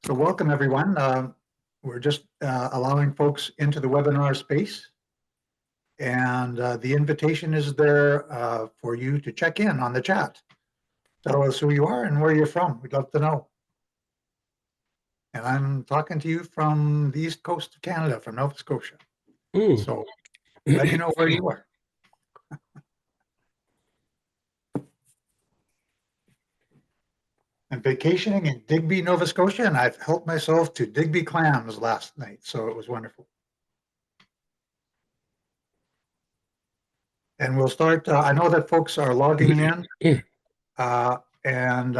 So welcome, everyone. We're just allowing folks into the webinar space. And the invitation is there for you to check in on the chat. Tell us who you are and where you're from. We'd love to know. And I'm talking to you from the east coast of Canada, from Nova Scotia. So let me know where you are. I'm vacationing in Digby, Nova Scotia, and I've helped myself to Digby clams last night, so it was wonderful. And we'll start, I know that folks are logging in and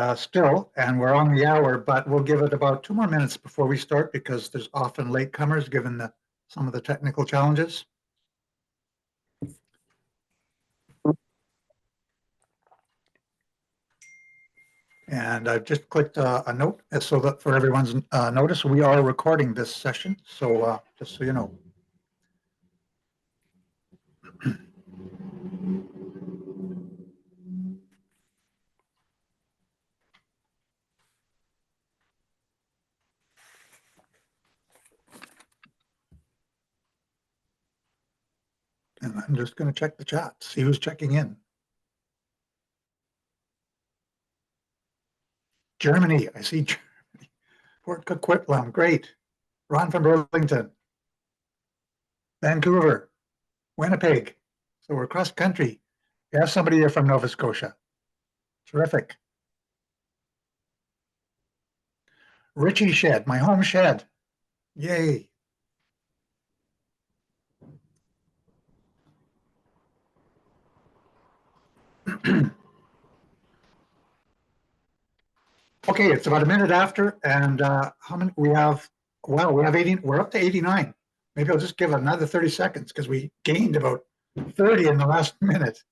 we're on the hour, but we'll give it about 2 more minutes before we start because there's often latecomers given some of the technical challenges. And I've just clicked a note so that for everyone's notice, we are recording this session. So just so you know. And I'm just going to check the chat, see who's checking in. Germany, I see Germany. Port Coquitlam, great. Ron from Burlington. Vancouver, Winnipeg. So we're across country. We have somebody here from Nova Scotia. Terrific. Richie Shed, my home shed. Yay. Okay, it's about a minute after, and how many we have? Well, we have 80. We're up to 89. Maybe I'll just give another 30 seconds because we gained about 30 in the last minute.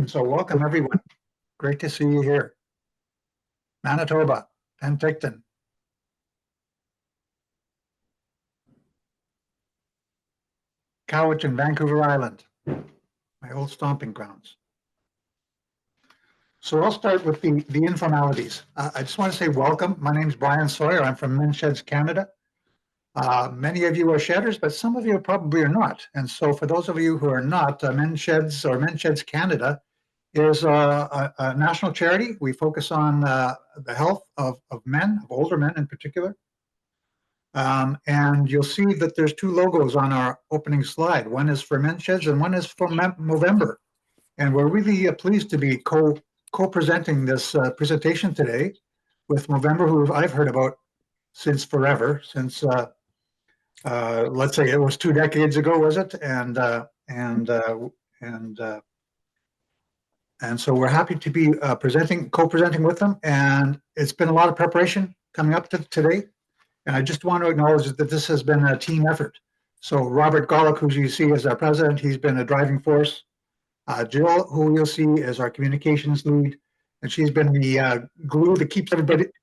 So welcome, everyone. Great to see you here. Manitoba, Penticton. Cowichan, Vancouver Island, my old stomping grounds. So I'll start with the informalities. I just want to say welcome. My name is Brian Sawyer. I'm from Men's Sheds Canada. Many of you are shedders, but some of you probably are not. And so for those of you who are not, Men's Sheds or Men's Sheds Canada is a national charity. We focus on the health of men, of older men in particular. And you'll see that there's 2 logos on our opening slide. One is for Men's Sheds and one is for Movember. And we're really pleased to be co-presenting this presentation today with Movember, who I've heard about since forever, since let's say it was 2 decades ago, was it? And so we're happy to be co-presenting with them. And it's been a lot of preparation coming up to today. And I just want to acknowledge that this has been a team effort. So Robert Golick, who you see as our president, he's been a driving force. Jill, who you'll see is our communications lead, and she's been the glue that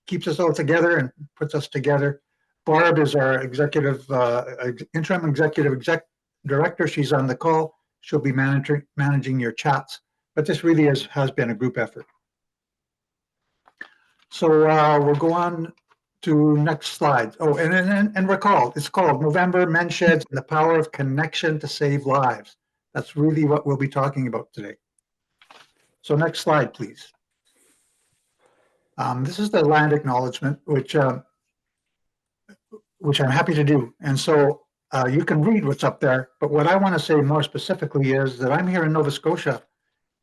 keeps us all together and puts us together. Barb is our interim executive director. She's on the call. She'll be managing your chats. But this really has been a group effort. So we'll go on to next slide. Oh, and recall, it's called Movember Men's Sheds and the Power of Connection to Save Lives. That's really what we'll be talking about today. So next slide, please. This is the land acknowledgement, which I'm happy to do. And so you can read what's up there, but what I want to say more specifically is that I'm here in Nova Scotia,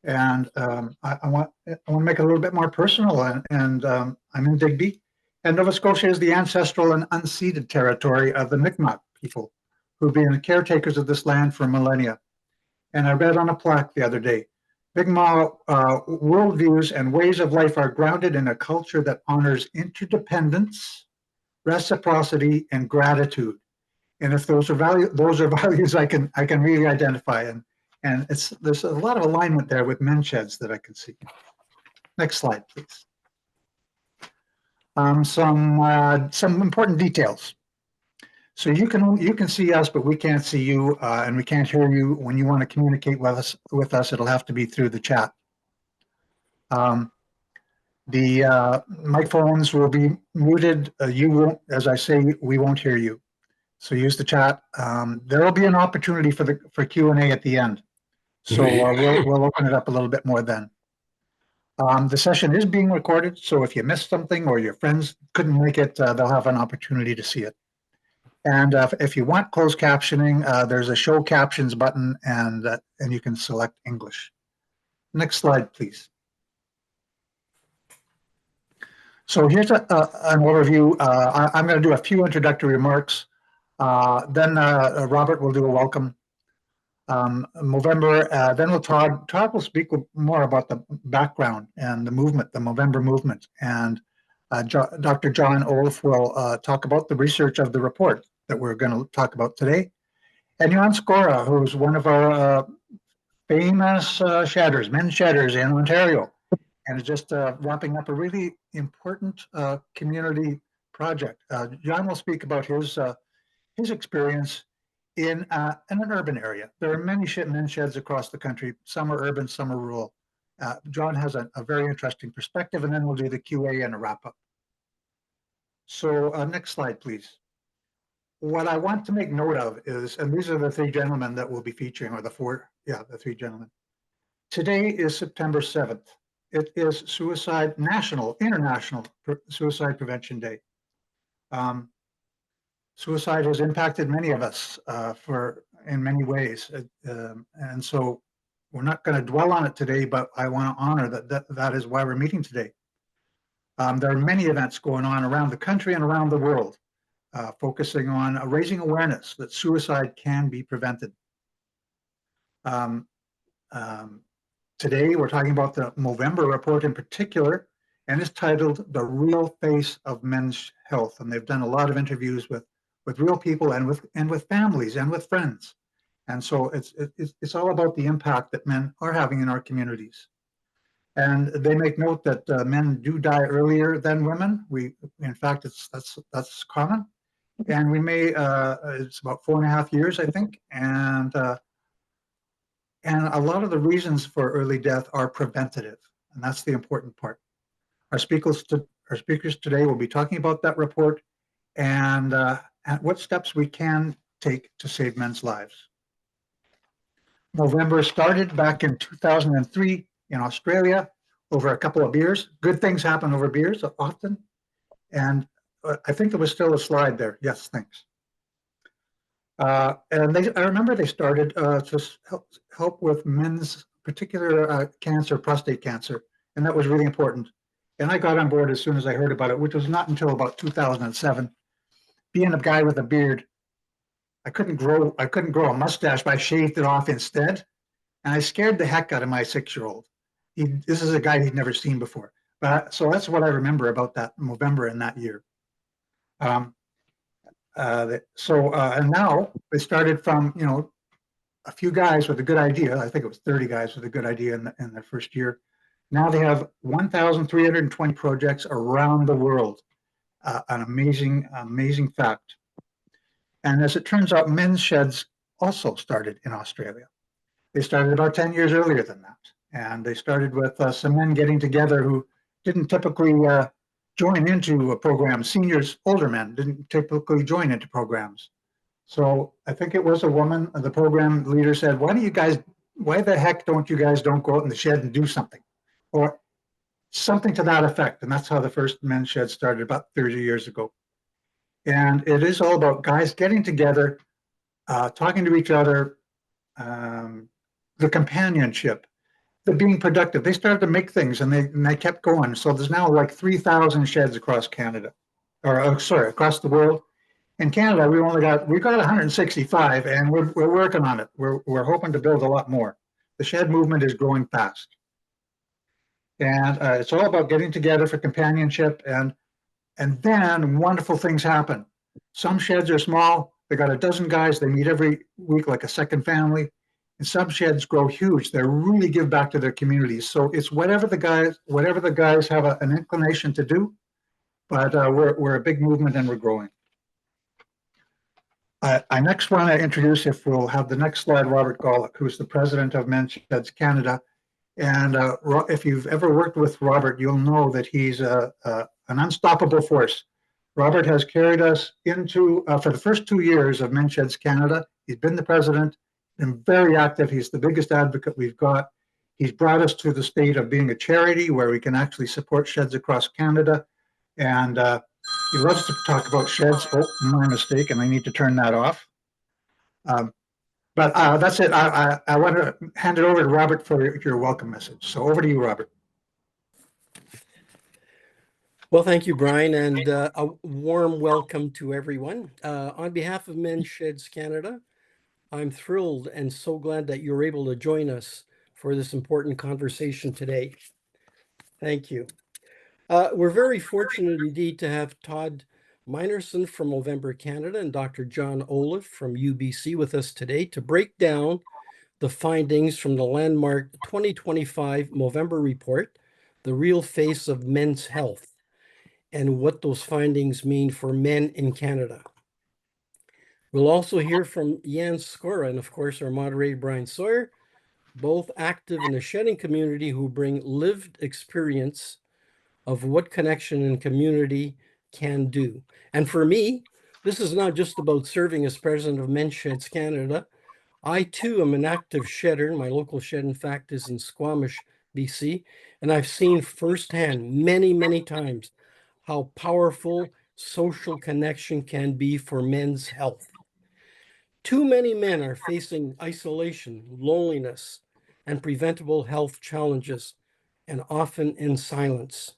and I want to make it a little bit more personal. And I'm in Digby, and Nova Scotia is the ancestral and unceded territory of the Mi'kmaq people, who've been the caretakers of this land for millennia. And I read on a plaque the other day, Mi'kmaq worldviews and ways of life are grounded in a culture that honors interdependence, reciprocity, and gratitude. And if those are values I can really identify. And there's a lot of alignment there with Men's Sheds that I can see. Next slide, please. Some important details. So you can see us, but we can't see you, and we can't hear you. When you want to communicate with us, it'll have to be through the chat. The microphones will be muted. You won't, as I say, we won't hear you. So use the chat. There will be an opportunity for Q&A at the end. So we'll open it up a little bit more then. The session is being recorded, so if you missed something or your friends couldn't make it, they'll have an opportunity to see it. And if you want closed captioning, there's a show captions button, and you can select English. Next slide, please. So here's an overview. I'm going to do a few introductory remarks. Then Robert will do a welcome. Movember, then Todd will speak more about the background and the movement, the Movember movement. And Dr. Jan Oliffe will talk about the research of the report that we're going to talk about today. And Jan Skora, who's one of our famous shedders, men's shedders in Ontario, and is just wrapping up a really important community project. Jan will speak about his experience in an urban area. There are many men's sheds across the country. Some are urban, some are rural. John has a very interesting perspective, and then we'll do the QA and a wrap up. So next slide, please. What I want to make note of is, and these are the three gentlemen that we'll be featuring, or the three gentlemen. Today is September 7th. It is International Suicide Prevention Day. Suicide has impacted many of us in many ways. And so we're not going to dwell on it today, but I want to honor that is why we're meeting today. There are many events going on around the country and around the world, focusing on raising awareness that suicide can be prevented. Today, we're talking about the Movember Report in particular, and it's titled The Real Face of Men's Health. And they've done a lot of interviews with real people and with families and with friends. And so it's all about the impact that men are having in our communities. And they make note that men do die earlier than women. In fact, that's common. And we may, it's about 4.5 years, I think. And a lot of the reasons for early death are preventative, and that's the important part. Our speakers today will be talking about that report and what steps we can take to save men's lives. Movember started back in 2003 in Australia over a couple of beers. Good things happen over beers often. And I think there was still a slide there. Yes, thanks. And I remember they started to help with men's particular cancer, prostate cancer, and that was really important. And I got on board as soon as I heard about it, which was not until about 2007. Being a guy with a beard, I couldn't grow a mustache, but I shaved it off instead, and I scared the heck out of my 6-year-old. This is a guy he'd never seen before. So that's what I remember about that Movember in that year. And now they started from, a few guys with a good idea. I think it was 30 guys with a good idea in their first year. Now they have 1,320 projects around the world. An amazing fact. And as it turns out, men's sheds also started in Australia. They started about 10 years earlier than that. And they started with some men getting together who didn't typically join into a program. Seniors, older men, didn't typically join into programs. So I think it was a woman, the program leader said, why the heck don't you guys go out in the shed and do something? Or something to that effect. And that's how the first men's shed started about 30 years ago. And it is all about guys getting together, talking to each other, the companionship, the being productive. They started to make things and they kept going. So there's now like 3,000 sheds across Canada, across the world. In Canada, we got 165, and we're working on it. We're hoping to build a lot more. The shed movement is growing fast, and it's all about getting together for companionship, and then wonderful things happen. Some sheds are small; they got a dozen guys. They meet every week like a second family, and some sheds grow huge. They really give back to their communities. So it's whatever the guys have an inclination to do, but we're a big movement and we're growing. I next want to introduce, if we'll have the next slide, Robert Golick, who's the president of Men's Sheds Canada. And if you've ever worked with Robert, you'll know that he's an unstoppable force. Robert has carried us into, for the first 2 years of Men's Sheds Canada, he's been the president and very active. He's the biggest advocate we've got. He's brought us to the state of being a charity where we can actually support sheds across Canada. And he loves to talk about sheds. Oh, my mistake, and I need to turn that off. Um, but that's it. I want to hand it over to Robert for your welcome message. So over to you, Robert. Well, thank you, Brian, and a warm welcome to everyone. On behalf of Men's Sheds Canada, I'm thrilled and so glad that you're able to join us for this important conversation today. Thank you. We're very fortunate indeed to have Todd Minerson from Movember Canada and Dr. John Oliffe from UBC with us today to break down the findings from the landmark 2025 Movember Report, The Real Face of Men's Health, and what those findings mean for men in Canada. We'll also hear from Jan Skora and, of course, our moderator, Brian Sawyer, both active in the shedding community who bring lived experience of what connection and community can do. And for me, this is not just about serving as president of Men's Sheds Canada. I too am an active shedder. My local shed, in fact, is in Squamish, BC. And I've seen firsthand many, many times how powerful social connection can be for men's health. Too many men are facing isolation, loneliness, and preventable health challenges, and often in silence.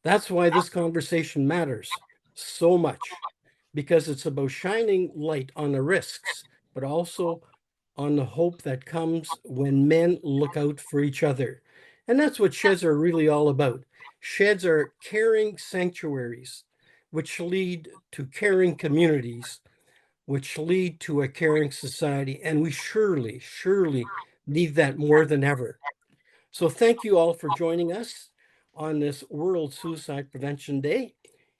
That's why this conversation matters so much, because it's about shining light on the risks, but also on the hope that comes when men look out for each other. And that's what sheds are really all about. Sheds are caring sanctuaries, which lead to caring communities, which lead to a caring society. And we surely, surely need that more than ever. So thank you all for joining us on this World Suicide Prevention Day.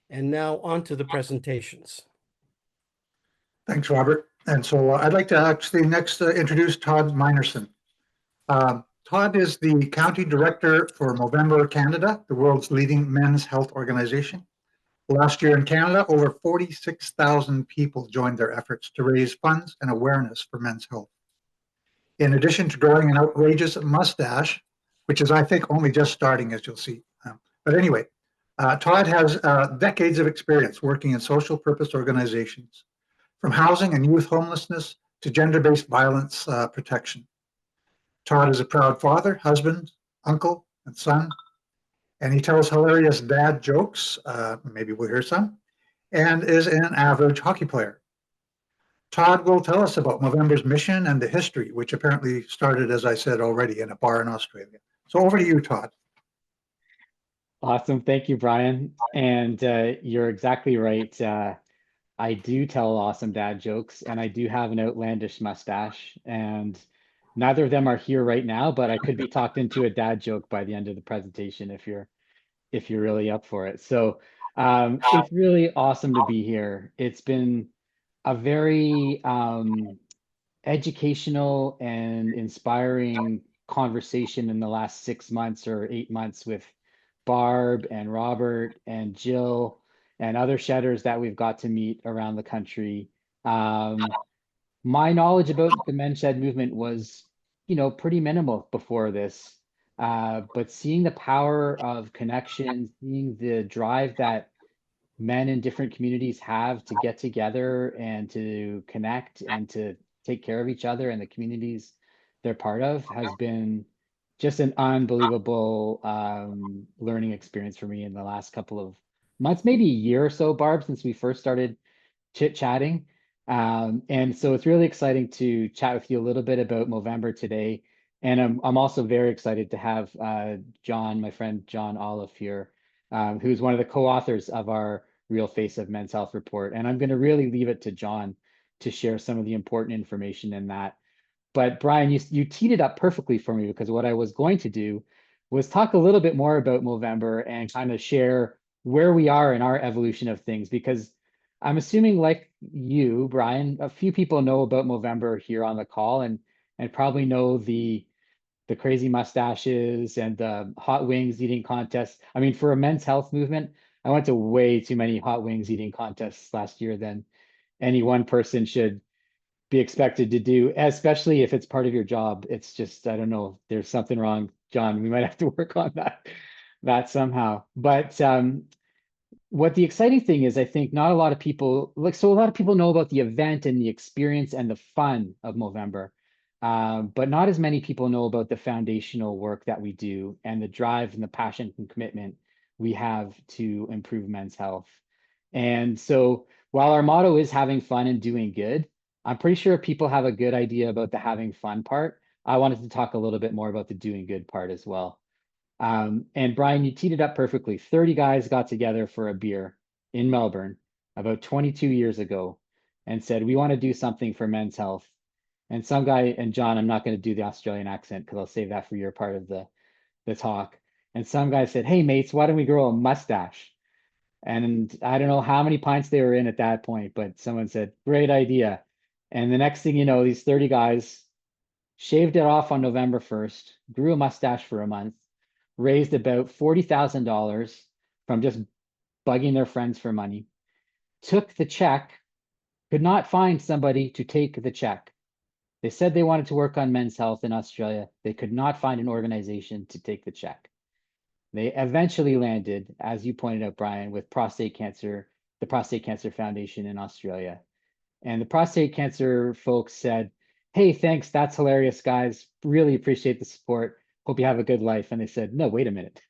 And now on to the presentations. Thanks, Robert. And so I'd like to actually next introduce Todd Minerson. Todd is the County Director for Movember Canada, the world's leading men's health organization. Last year in Canada, over 46,000 people joined their efforts to raise funds and awareness for men's health. In addition to growing an outrageous mustache, which is, I think, only just starting, as you'll see. But anyway, Todd has decades of experience working in social purpose organizations, from housing and youth homelessness to gender-based violence protection. Todd is a proud father, husband, uncle, and son, and he tells hilarious dad jokes, maybe we'll hear some, and is an average hockey player. Todd will tell us about Movember's mission and the history, which apparently started, as I said already, in a bar in Australia. So over to you, Todd. Awesome. Thank you, Brian. And you're exactly right. I do tell awesome dad jokes, and I do have an outlandish mustache, and neither of them are here right now, but I could be talked into a dad joke by the end of the presentation if you're really up for it. So it's really awesome to be here. It's been a very educational and inspiring conversation in the last 6 months or 8 months with Barb and Robert and Jill and other shedders that we've got to meet around the country. My knowledge about the men's shed movement was, pretty minimal before this. But seeing the power of connection, seeing the drive that men in different communities have to get together and to connect and to take care of each other and the communities they're part of has been just an unbelievable learning experience for me in the last couple of months, maybe a year or so, Barb, since we first started chit-chatting. And so it's really exciting to chat with you a little bit about Movember today. And I'm also very excited to have John, my friend John Oliffe here, who's one of the co-authors of our Real Face of Men's Health report. And I'm going to really leave it to John to share some of the important information in that. But Brian, you teed it up perfectly for me, because what I was going to do was talk a little bit more about Movember and kind of share where we are in our evolution of things, because I'm assuming like you, Brian, a few people know about Movember here on the call and probably know the crazy mustaches and the hot wings eating contests. I mean, for a men's health movement, I went to way too many hot wings eating contests last year than any one person should be expected to do, especially if it's part of your job. It's just, I don't know, there's something wrong, John. We might have to work on that somehow. But what the exciting thing is, I think not a lot of people so a lot of people know about the event and the experience and the fun of Movember, but not as many people know about the foundational work that we do and the drive and the passion and commitment we have to improve men's health. And so while our motto is having fun and doing good, I'm pretty sure people have a good idea about the having fun part. I wanted to talk a little bit more about the doing good part as well. And Brian, you teed it up perfectly. 30 guys got together for a beer in Melbourne about 22 years ago and said, we want to do something for men's health. And some guy, and John, I'm not going to do the Australian accent because I'll save that for your part of the talk. And some guy said, hey, mates, why don't we grow a mustache? And I don't know how many pints they were in at that point, but someone said, great idea. And the next thing you know, these 30 guys shaved it off on November 1st, grew a mustache for a month, raised about $40,000 from just bugging their friends for money, took the check, could not find somebody to take the check. They said they wanted to work on men's health in Australia. They could not find an organization to take the check. They eventually landed, as you pointed out, Brian, with prostate cancer, the Prostate Cancer Foundation in Australia. And the prostate cancer folks said, hey, thanks, that's hilarious, guys. Really appreciate the support. Hope you have a good life. And they said, no, wait a minute.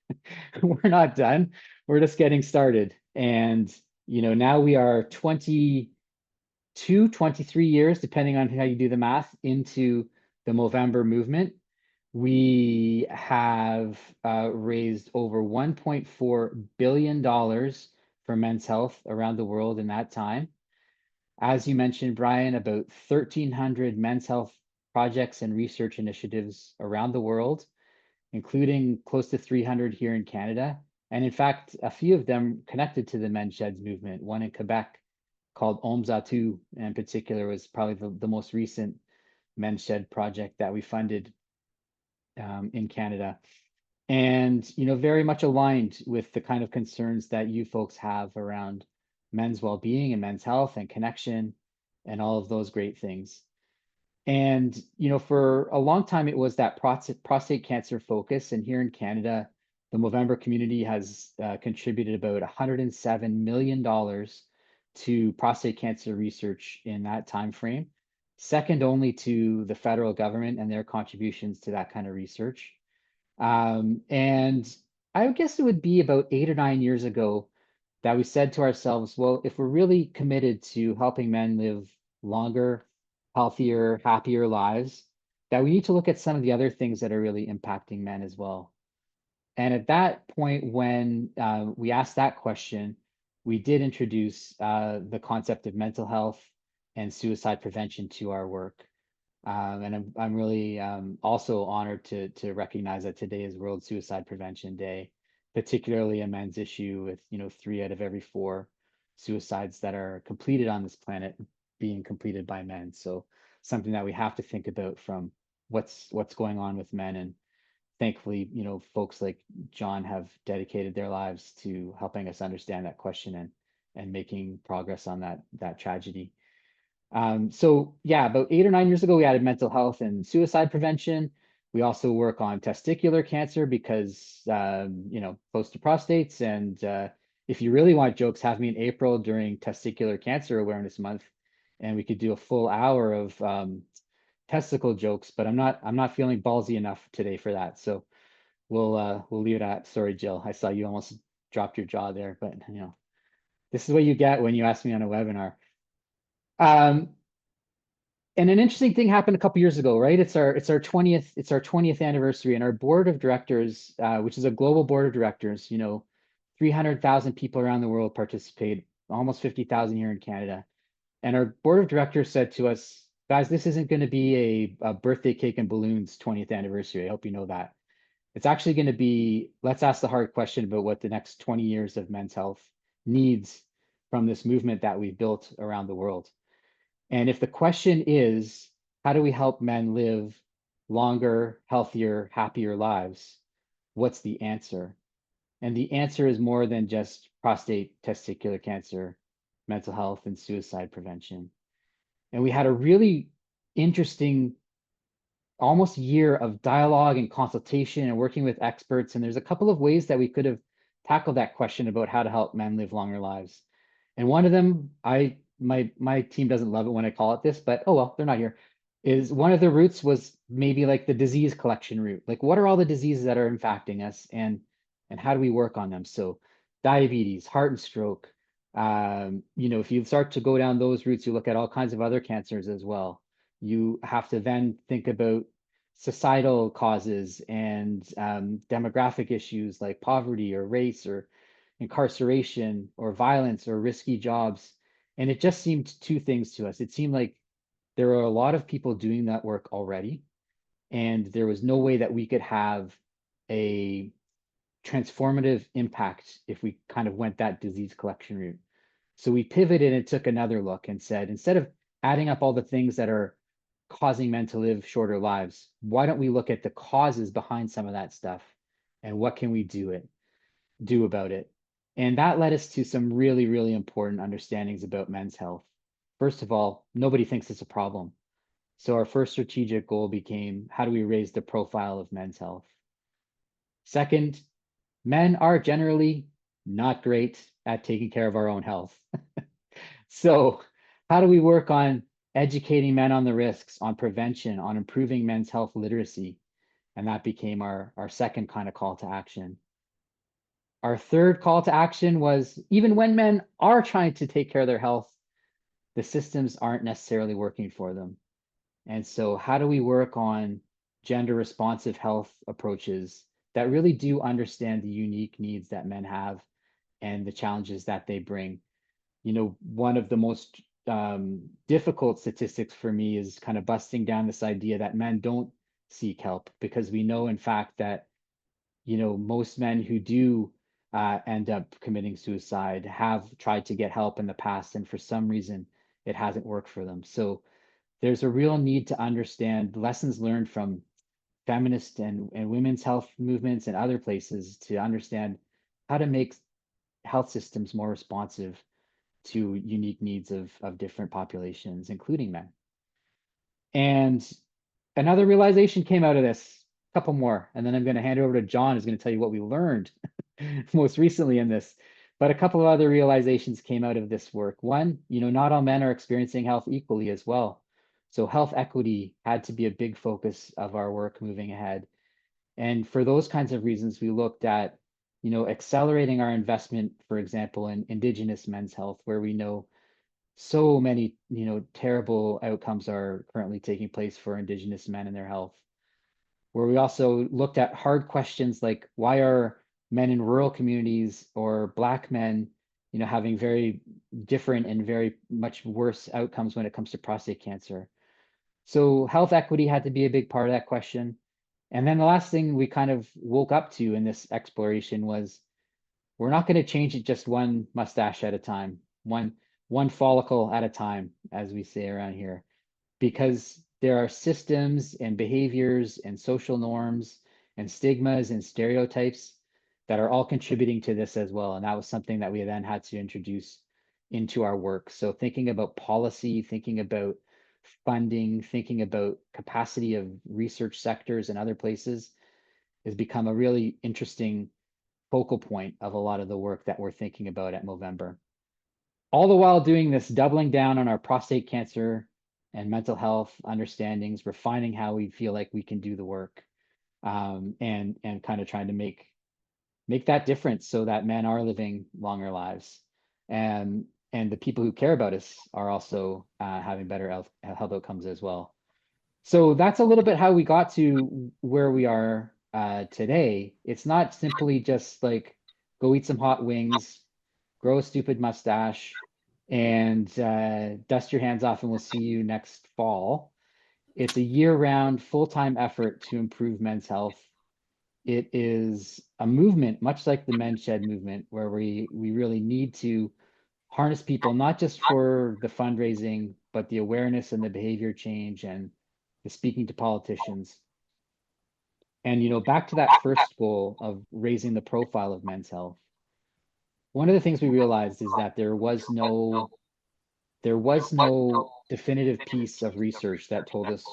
We're not done. We're just getting started. And, now we are 22, 23 years, depending on how you do the math, into the Movember movement. We have raised over $1.4 billion for men's health around the world in that time. As you mentioned, Brian, about 1,300 men's health projects and research initiatives around the world, including close to 300 here in Canada. And in fact, a few of them connected to the Men's Sheds movement. One in Quebec called Omzatu in particular was probably the most recent Men's Shed project that we funded in Canada. And, very much aligned with the kind of concerns that you folks have around men's well-being and men's health and connection and all of those great things. And, for a long time, it was that prostate cancer focus. And here in Canada, the Movember community has contributed about $107 million to prostate cancer research in that time frame, second only to the federal government and their contributions to that kind of research. And I guess it would be about 8 or 9 years ago that we said to ourselves, well, if we're really committed to helping men live longer, healthier, happier lives, that we need to look at some of the other things that are really impacting men as well. And at that point, when we asked that question, we did introduce the concept of mental health and suicide prevention to our work. And I'm really also honored to recognize that today is World Suicide Prevention Day, particularly a men's issue with 3 out of every 4 suicides that are completed on this planet being completed by men. So something that we have to think about from what's going on with men. And thankfully, folks like John have dedicated their lives to helping us understand that question and making progress on that tragedy. So yeah, about 8 or 9 years ago, we added mental health and suicide prevention. We also work on testicular cancer because, close to prostates. And if you really want jokes, have me in April during Testicular Cancer Awareness Month, and we could do a full hour of testicle jokes. But I'm not feeling ballsy enough today for that. So we'll leave it at. Sorry, Jill. I saw you almost dropped your jaw there, but this is what you get when you ask me on a webinar. And an interesting thing happened a couple years ago, right? It's our 20th anniversary, and our board of directors, which is a global board of directors, 300,000 people around the world participate, almost 50,000 here in Canada. And our board of directors said to us, guys, this isn't going to be a birthday cake and balloons 20th anniversary. I hope you know that. It's actually going to be, let's ask the hard question about what the next 20 years of men's health needs from this movement that we've built around the world. And if the question is, how do we help men live longer, healthier, happier lives? What's the answer? And the answer is more than just prostate, testicular cancer, mental health, and suicide prevention. And we had a really interesting almost year of dialogue and consultation and working with experts. And there's a couple of ways that we could have tackled that question about how to help men live longer lives. And one of them, my team doesn't love it when I call it this, but oh well, they're not here, is one of the routes was maybe like the disease collection route. Like, what are all the diseases that are impacting us, and how do we work on them? So diabetes, heart and stroke. If you start to go down those routes, you look at all kinds of other cancers as well. You have to then think about societal causes and demographic issues like poverty or race or incarceration or violence or risky jobs. And it just seemed two things to us. It seemed like there were a lot of people doing that work already, and there was no way that we could have a transformative impact if we kind of went that disease collection route. So we pivoted and took another look and said, instead of adding up all the things that are causing men to live shorter lives, why don't we look at the causes behind some of that stuff, and what can we do about it? And that led us to some really, really important understandings about men's health. First of all, nobody thinks it's a problem. So our first strategic goal became, how do we raise the profile of men's health? Second, men are generally not great at taking care of our own health. So how do we work on educating men on the risks, on prevention, on improving men's health literacy? And that became our second kind of call to action. Our third call to action was, even when men are trying to take care of their health, the systems aren't necessarily working for them. And so how do we work on gender responsive health approaches that really do understand the unique needs that men have and the challenges that they bring? One of the most difficult statistics for me is kind of busting down this idea that men don't seek help, because we know, in fact, that most men who do end up committing suicide have tried to get help in the past, and for some reason it hasn't worked for them. So there's a real need to understand lessons learned from feminist and women's health movements and other places to understand how to make health systems more responsive to unique needs of different populations, including men. And another realization came out of this, a couple more, and then I'm going to hand it over to John, who's going to tell you what we learned most recently in this. But a couple of other realizations came out of this work. One, not all men are experiencing health equally as well. So health equity had to be a big focus of our work moving ahead. And for those kinds of reasons, we looked at, accelerating our investment, for example, in Indigenous men's health, where we know so many, terrible outcomes are currently taking place for Indigenous men and their health. Where we also looked at hard questions like, why are men in rural communities or Black men, having very different and very much worse outcomes when it comes to prostate cancer? So health equity had to be a big part of that question. And then the last thing we kind of woke up to in this exploration was, we're not going to change it just one mustache at a time, one follicle at a time, as we say around here, because there are systems and behaviors and social norms and stigmas and stereotypes that are all contributing to this as well. And that was something that we then had to introduce into our work. So thinking about policy, thinking about funding, thinking about capacity of research sectors and other places has become a really interesting focal point of a lot of the work that we're thinking about at Movember. All the while doing this, doubling down on our prostate cancer and mental health understandings, refining how we feel like we can do the work, and kind of trying to make that difference so that men are living longer lives, and the people who care about us are also having better health outcomes as well. So that's a little bit how we got to where we are today. It's not simply just like, go eat some hot wings, grow a stupid mustache, and dust your hands off, and we'll see you next fall. It's a year-round, full-time effort to improve men's health. It is a movement, much like the Men's Shed movement, where we really need to harness people, not just for the fundraising, but the awareness and the behavior change and the speaking to politicians. And, back to that first goal of raising the profile of men's health. One of the things we realized is that there was no definitive piece of research that told us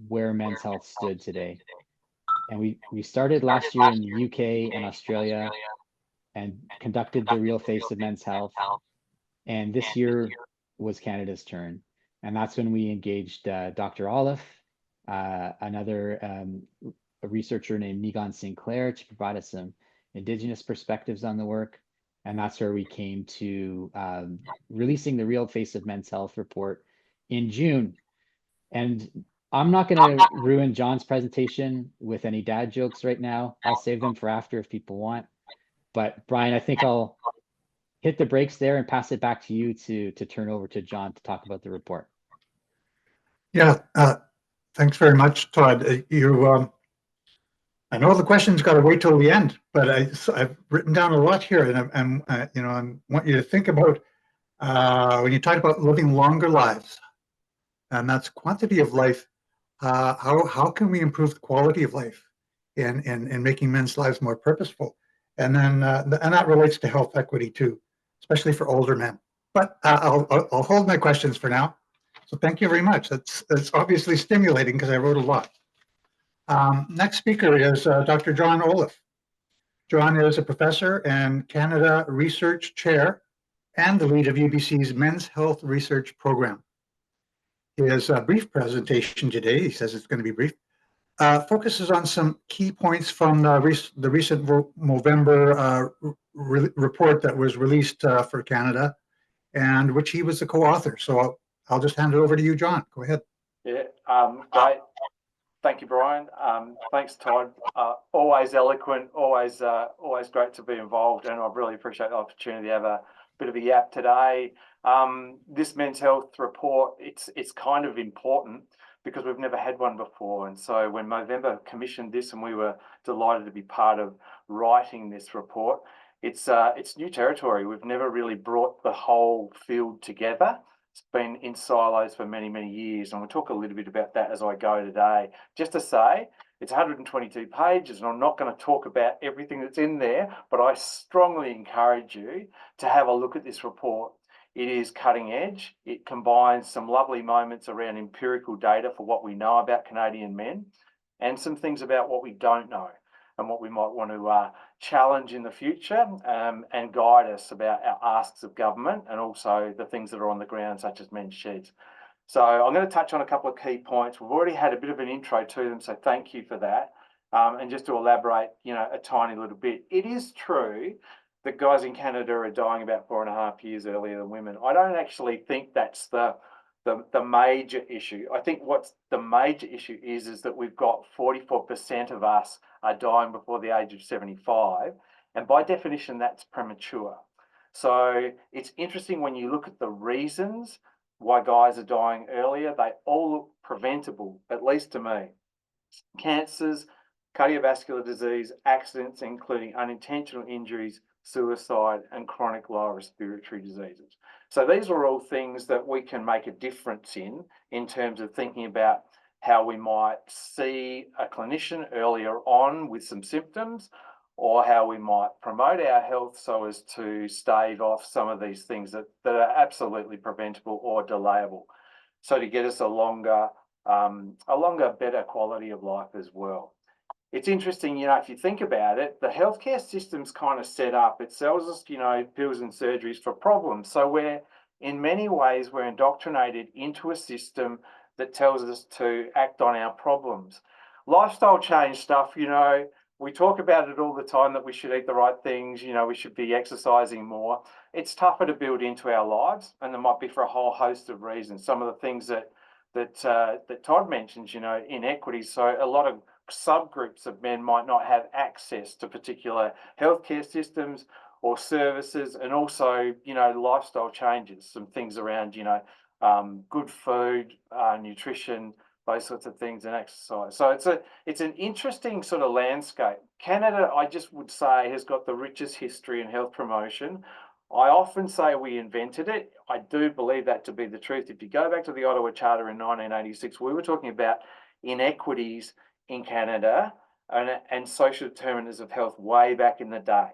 where men's health stood today. And we started last year in the UK and Australia and conducted the real face of men's health. And this year was Canada's turn. And that's when we engaged Dr. Oliffe, another a researcher named Megan Sinclair, to provide us some Indigenous perspectives on the work. And that's where we came to releasing the Real Face of Men's Health report in June. And I'm not going to ruin John's presentation with any dad jokes right now. I'll save them for after if people want. But Brian, I think I'll hit the brakes there and pass it back to you to turn over to John to talk about the report. Yeah, thanks very much, Todd. I know the question's got to wait till the end, but I've written down a lot here, and I want you to think about when you talk about living longer lives, and that's quantity of life. How can we improve the quality of life in making men's lives more purposeful? And then and that relates to health equity too, especially for older men. But I'll hold my questions for now. So thank you very much. That's obviously stimulating because I wrote a lot. Next speaker is Dr. John Oliffe. John is a professor and Canada Research Chair and the lead of UBC's Men's Health Research Program. His brief presentation today, he says it's going to be brief, focuses on some key points from the recent Movember report that was released for Canada, and which he was the co-author. So I'll just hand it over to you, John. Go ahead. Yeah, great. Thank you, Brian. Thanks, Todd. Always eloquent, always great to be involved, and I really appreciate the opportunity to have a bit of a yap today. This men's health report, it's kind of important because we've never had one before, and so when Movember commissioned this, and we were delighted to be part of writing this report, it's new territory. We've never really brought the whole field together. It's been in silos for many, many years, and we'll talk a little bit about that as I go today. Just to say, it's 122 pages, and I'm not going to talk about everything that's in there, but I strongly encourage you to have a look at this report. It is cutting edge. It combines some lovely moments around empirical data for what we know about Canadian men and some things about what we don't know and what we might want to challenge in the future and guide us about our asks of government and also the things that are on the ground, such as men's sheds. So I'm going to touch on a couple of key points. We've already had a bit of an intro to them, so thank you for that. And just to elaborate, a tiny little bit, it is true that guys in Canada are dying about 4.5 years earlier than women. I don't actually think that's the major issue. I think what's the major issue is that we've got 44% of us are dying before the age of 75. And by definition, that's premature. So it's interesting when you look at the reasons why guys are dying earlier, they all look preventable, at least to me. Cancers, cardiovascular disease, accidents, including unintentional injuries, suicide, and chronic lower respiratory diseases. So these are all things that we can make a difference in terms of thinking about how we might see a clinician earlier on with some symptoms, or how we might promote our health so as to stave off some of these things that are absolutely preventable or delayable. So to get us a longer, better quality of life as well. It's interesting, if you think about it, the healthcare system's kind of set up. It sells us, pills and surgeries for problems. So in many ways, we're indoctrinated into a system that tells us to act on our problems. Lifestyle change stuff, we talk about it all the time that we should eat the right things, we should be exercising more. It's tougher to build into our lives, and there might be for a whole host of reasons. Some of the things that Todd mentions, inequities. So a lot of subgroups of men might not have access to particular healthcare systems or services, and also, lifestyle changes, some things around, good food, nutrition, those sorts of things, and exercise. So it's an interesting sort of landscape. Canada, I just would say, has got the richest history in health promotion I often say we invented it. I do believe that to be the truth. If you go back to the Ottawa Charter in 1986, we were talking about inequities in Canada and social determinants of health way back in the day.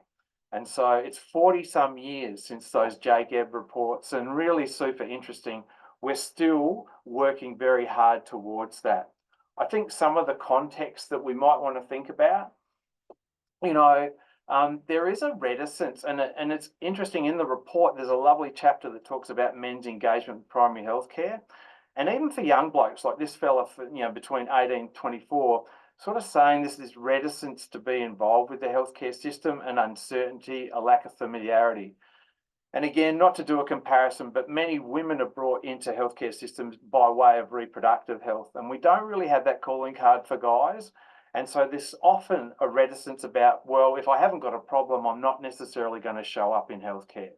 And so it's 40 some years since those JGAB reports, and really super interesting. We're still working very hard towards that. I think some of the context that we might want to think about, there is a reticence, and it's interesting in the report, there's a lovely chapter that talks about men's engagement with primary health care. And even for young blokes like this fella, between 18 and 24, sort of saying this reticence to be involved with the healthcare system, and uncertainty, a lack of familiarity. And again, not to do a comparison, but many women are brought into healthcare systems by way of reproductive health. And we don't really have that calling card for guys. And so there's often a reticence about, well, if I haven't got a problem, I'm not necessarily going to show up in healthcare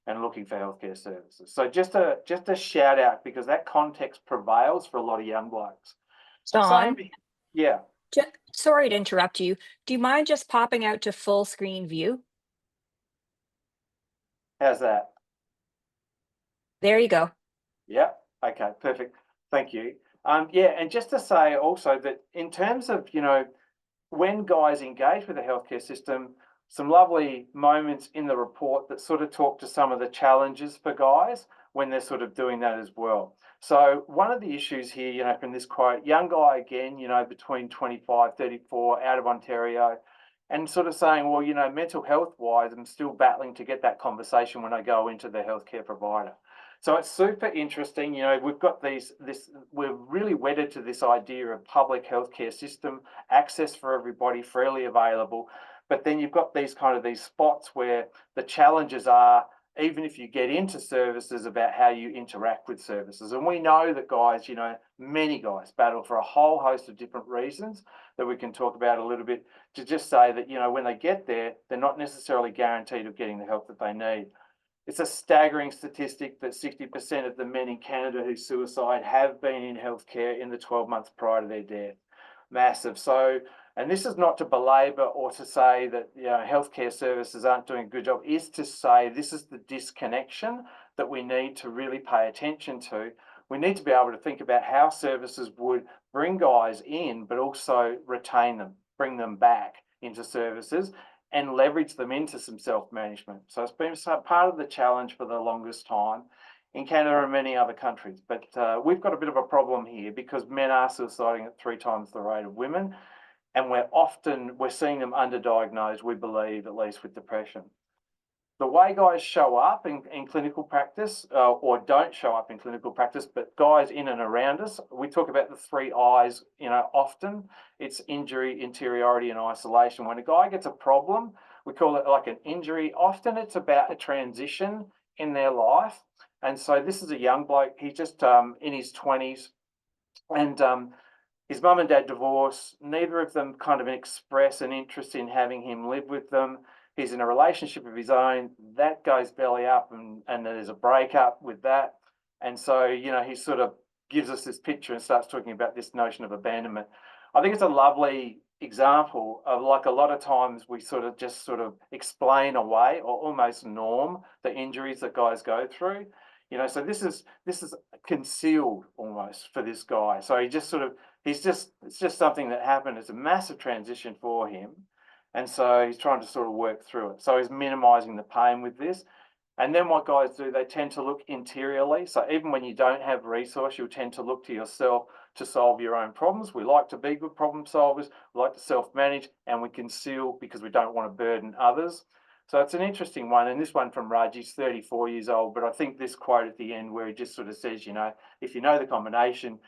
and looking for healthcare services. So just a shout out, because that context prevails for a lot of young blokes. Don, Yeah. sorry to interrupt you. Do you mind just popping out to full screen view? How's that? There you go. Yeah. Okay, perfect. Thank you. Yeah, and just to say also that in terms of, when guys engage with the healthcare system, some lovely moments in the report that sort of talk to some of the challenges for guys when they're sort of doing that as well. So one of the issues here, from this quote, young guy again, between 25, 34, out of Ontario, and sort of saying, well, mental health wise, I'm still battling to get that conversation when I go into the healthcare provider. So it's super interesting. We've got we're really wedded to this idea of public healthcare system, access for everybody, freely available. But then you've got these spots where the challenges are, even if you get into services, about how you interact with services. And we know that guys, many guys battle for a whole host of different reasons that we can talk about a little bit, to just say that, when they get there, they're not necessarily guaranteed of getting the help that they need. It's a staggering statistic that 60% of the men in Canada who suicide have been in healthcare in the 12 months prior to their death. Massive. So, and this is not to belabor or to say that healthcare services aren't doing a good job, is to say this is the disconnection that we need to really pay attention to. We need to be able to think about how services would bring guys in, but also retain them, bring them back into services, and leverage them into some self-management. So it's been part of the challenge for the longest time in Canada and many other countries. But we've got a bit of a problem here, because men are suiciding at 3 times the rate of women. And we're seeing them underdiagnosed, we believe, at least with depression. The way guys show up in clinical practice, or don't show up in clinical practice, but guys in and around us, we talk about the 3 I's, often. It's injury, interiority, and isolation. When a guy gets a problem, we call it like an injury. Often it's about a transition in their life. And so this is a young bloke, he's just in his 20s, and his mum and dad divorced. Neither of them kind of express an interest in having him live with them. He's in a relationship of his own that goes belly up, and there's a breakup with that. And so, he sort of gives us this picture and starts talking about this notion of abandonment. I think it's a lovely example of, like, a lot of times we sort of explain away or almost norm the injuries that guys go through. So this is concealed almost for this guy. So it's just something that happened. It's a massive transition for him. And so he's trying to sort of work through it. So he's minimizing the pain with this. And then what guys do, they tend to look interiorly. So even when you don't have resource, you'll tend to look to yourself to solve your own problems. We like to be good problem solvers. We like to self-manage, and we conceal because we don't want to burden others. So it's an interesting one. And this one from Raj, he's 34 years old. But I think this quote at the end where he just sort of says, if you know the combination,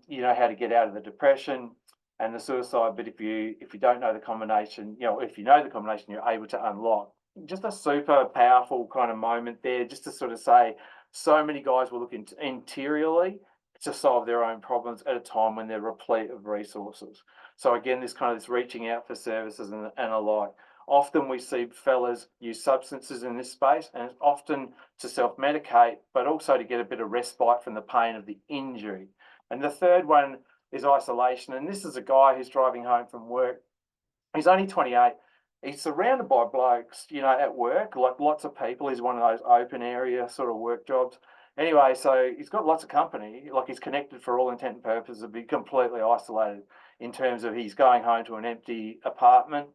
you know how to get out of the depression and the suicide, but if you don't know the combination, if you know the combination, you're able to unlock. Just a super powerful kind of moment there, just to sort of say, so many guys will look interiorly to solve their own problems at a time when they're replete of resources. So again, this reaching out for services and alike. Often we see fellas use substances in this space, and it's often to self-medicate, but also to get a bit of respite from the pain of the injury. And the third one is isolation. And this is a guy who's driving home from work. He's only 28. he's surrounded by blokes, you know, at work, like lots of people. He's one of those open area sort of work jobs. Anyway, so he's got lots of company, like he's connected for all intent and purposes, be completely isolated in terms of he's going home to an empty apartment,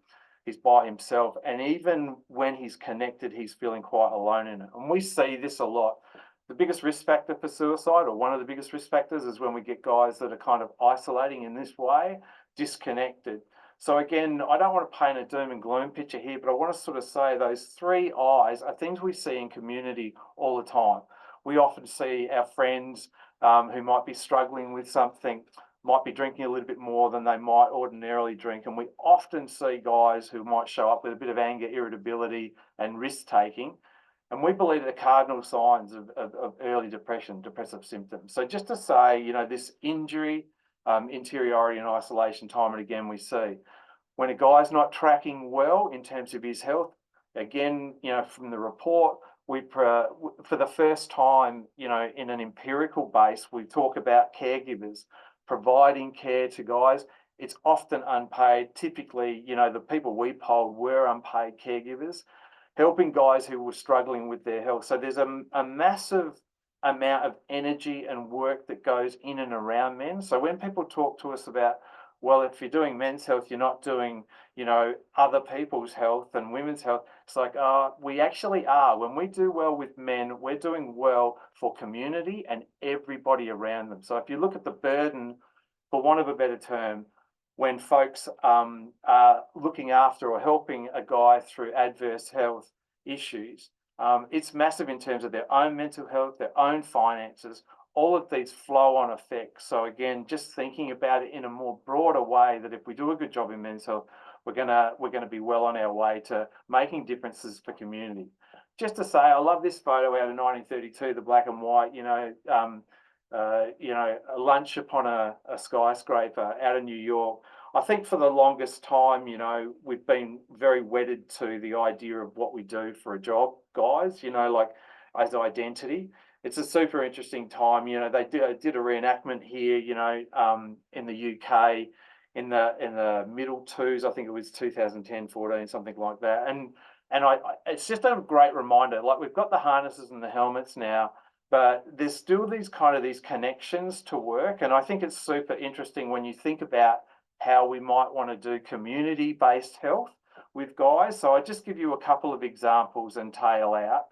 he's by himself, and even when he's connected, he's feeling quite alone in it. And we see this a lot. The biggest risk factor for suicide, or one of the biggest risk factors, is when we get guys that are kind of isolating in this way, disconnected. So again, I don't want to paint a doom and gloom picture here, but I want to sort of say those 3 I's are things we see in community all the time. We often see our friends who might be struggling with something, might be drinking a little bit more than they might ordinarily drink. And we often see guys who might show up with a bit of anger, irritability, and risk-taking. And we believe the cardinal signs of early depression, depressive symptoms. So just to say, you know, this injury, interiority and isolation, time and again we see. When a guy's not tracking well in terms of his health, again, you know, from the report, for the first time, you know, in an empirical base, we talk about caregivers providing care to guys. It's often unpaid. Typically, you know, the people we polled were unpaid caregivers, helping guys who were struggling with their health. So there's a massive amount of energy and work that goes in and around men. So when people talk to us about, well, if you're doing men's health, you're not doing, you know, other people's health and women's health. It's like, we actually are. When we do well with men, we're doing well for community and everybody around them. So if you look at the burden, for want of a better term, when folks are looking after or helping a guy through adverse health issues, it's massive in terms of their own mental health, their own finances, all of these flow-on effects. So again, just thinking about it in a more broader way, that if we do a good job in men's health, we're gonna be well on our way to making differences for community. Just to say, I love this photo out of 1932, the black and white, you know, a lunch upon a skyscraper out of New York. I think for the longest time, you know, we've been very wedded to the idea of what we do for a job, guys, you know, like as identity. It's a super interesting time. You know, they did a reenactment here, you know, in the UK in the middle twos. I think it was 2010, 14, something like that. And it's just a great reminder. Like, we've got the harnesses and the helmets now, but there's still these connections to work. And I think it's super interesting when you think about how we might want to do community-based health with guys. So I just give you a couple of examples and tail out.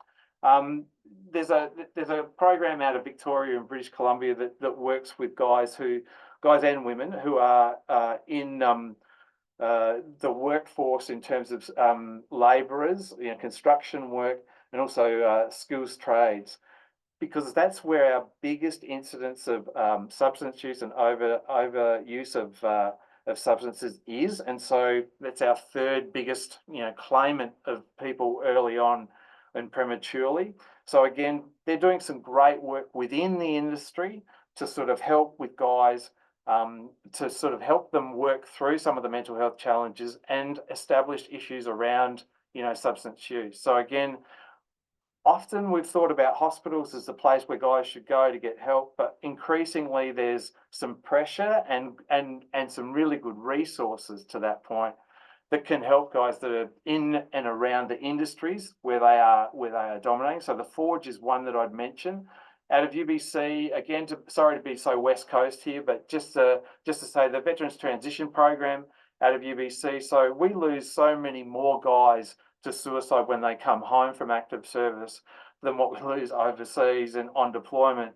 There's a program out of Victoria and British Columbia that works with guys and women who are in the workforce in terms of labourers, you know, construction work, and also skills trades, because that's where our biggest incidence of substance use and overuse of substances is. And so that's our 3rd biggest, you know, claimant of people early on and prematurely. So again, they're doing some great work within the industry to sort of help with guys, to sort of help them work through some of the mental health challenges and establish issues around, you know, substance use. So again, often we've thought about hospitals as the place where guys should go to get help, but increasingly there's some pressure and some really good resources to that point that can help guys that are in and around the industries where they are dominating. So the Forge is one that I'd mention. Out of UBC, again, sorry to be so West Coast here, but just to say, the Veterans Transition Program out of UBC. So we lose so many more guys to suicide when they come home from active service than what we lose overseas and on deployment.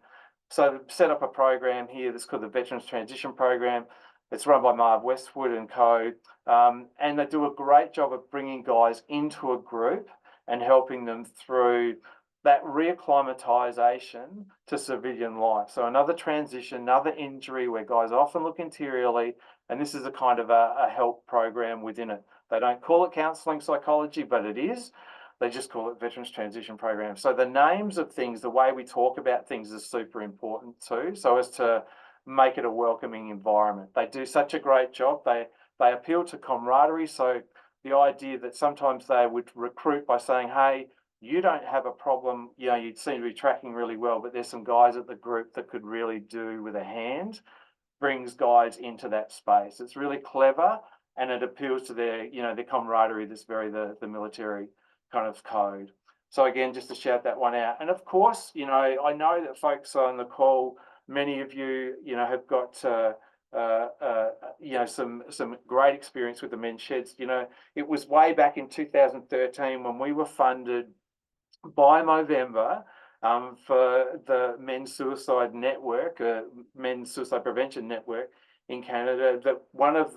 So set up a program here that's called the Veterans Transition Program. It's run by Marv Westwood and co. And they do a great job of bringing guys into a group and helping them through that reacclimatization to civilian life. So another transition, another injury where guys often look interiorly, and this is a kind of a help program within it. They don't call it counselling psychology, but it is. They just call it Veterans Transition Program. So the names of things, the way we talk about things is super important too, so as to make it a welcoming environment. They do such a great job. They appeal to camaraderie. So the idea that sometimes they would recruit by saying, hey, you don't have a problem, you know, you seem to be tracking really well, but there's some guys at the group that could really do with a hand, brings guys into that space. It's really clever and it appeals to their, you know, their camaraderie, this very the military kind of code. So again, just to shout that one out. And of course, you know, I know that folks on the call, many of you, you know, have got you know, some great experience with the men's sheds. You know, it was way back in 2013 when we were funded by Movember for the Men's Suicide Network, Men's Suicide Prevention Network in Canada, that one of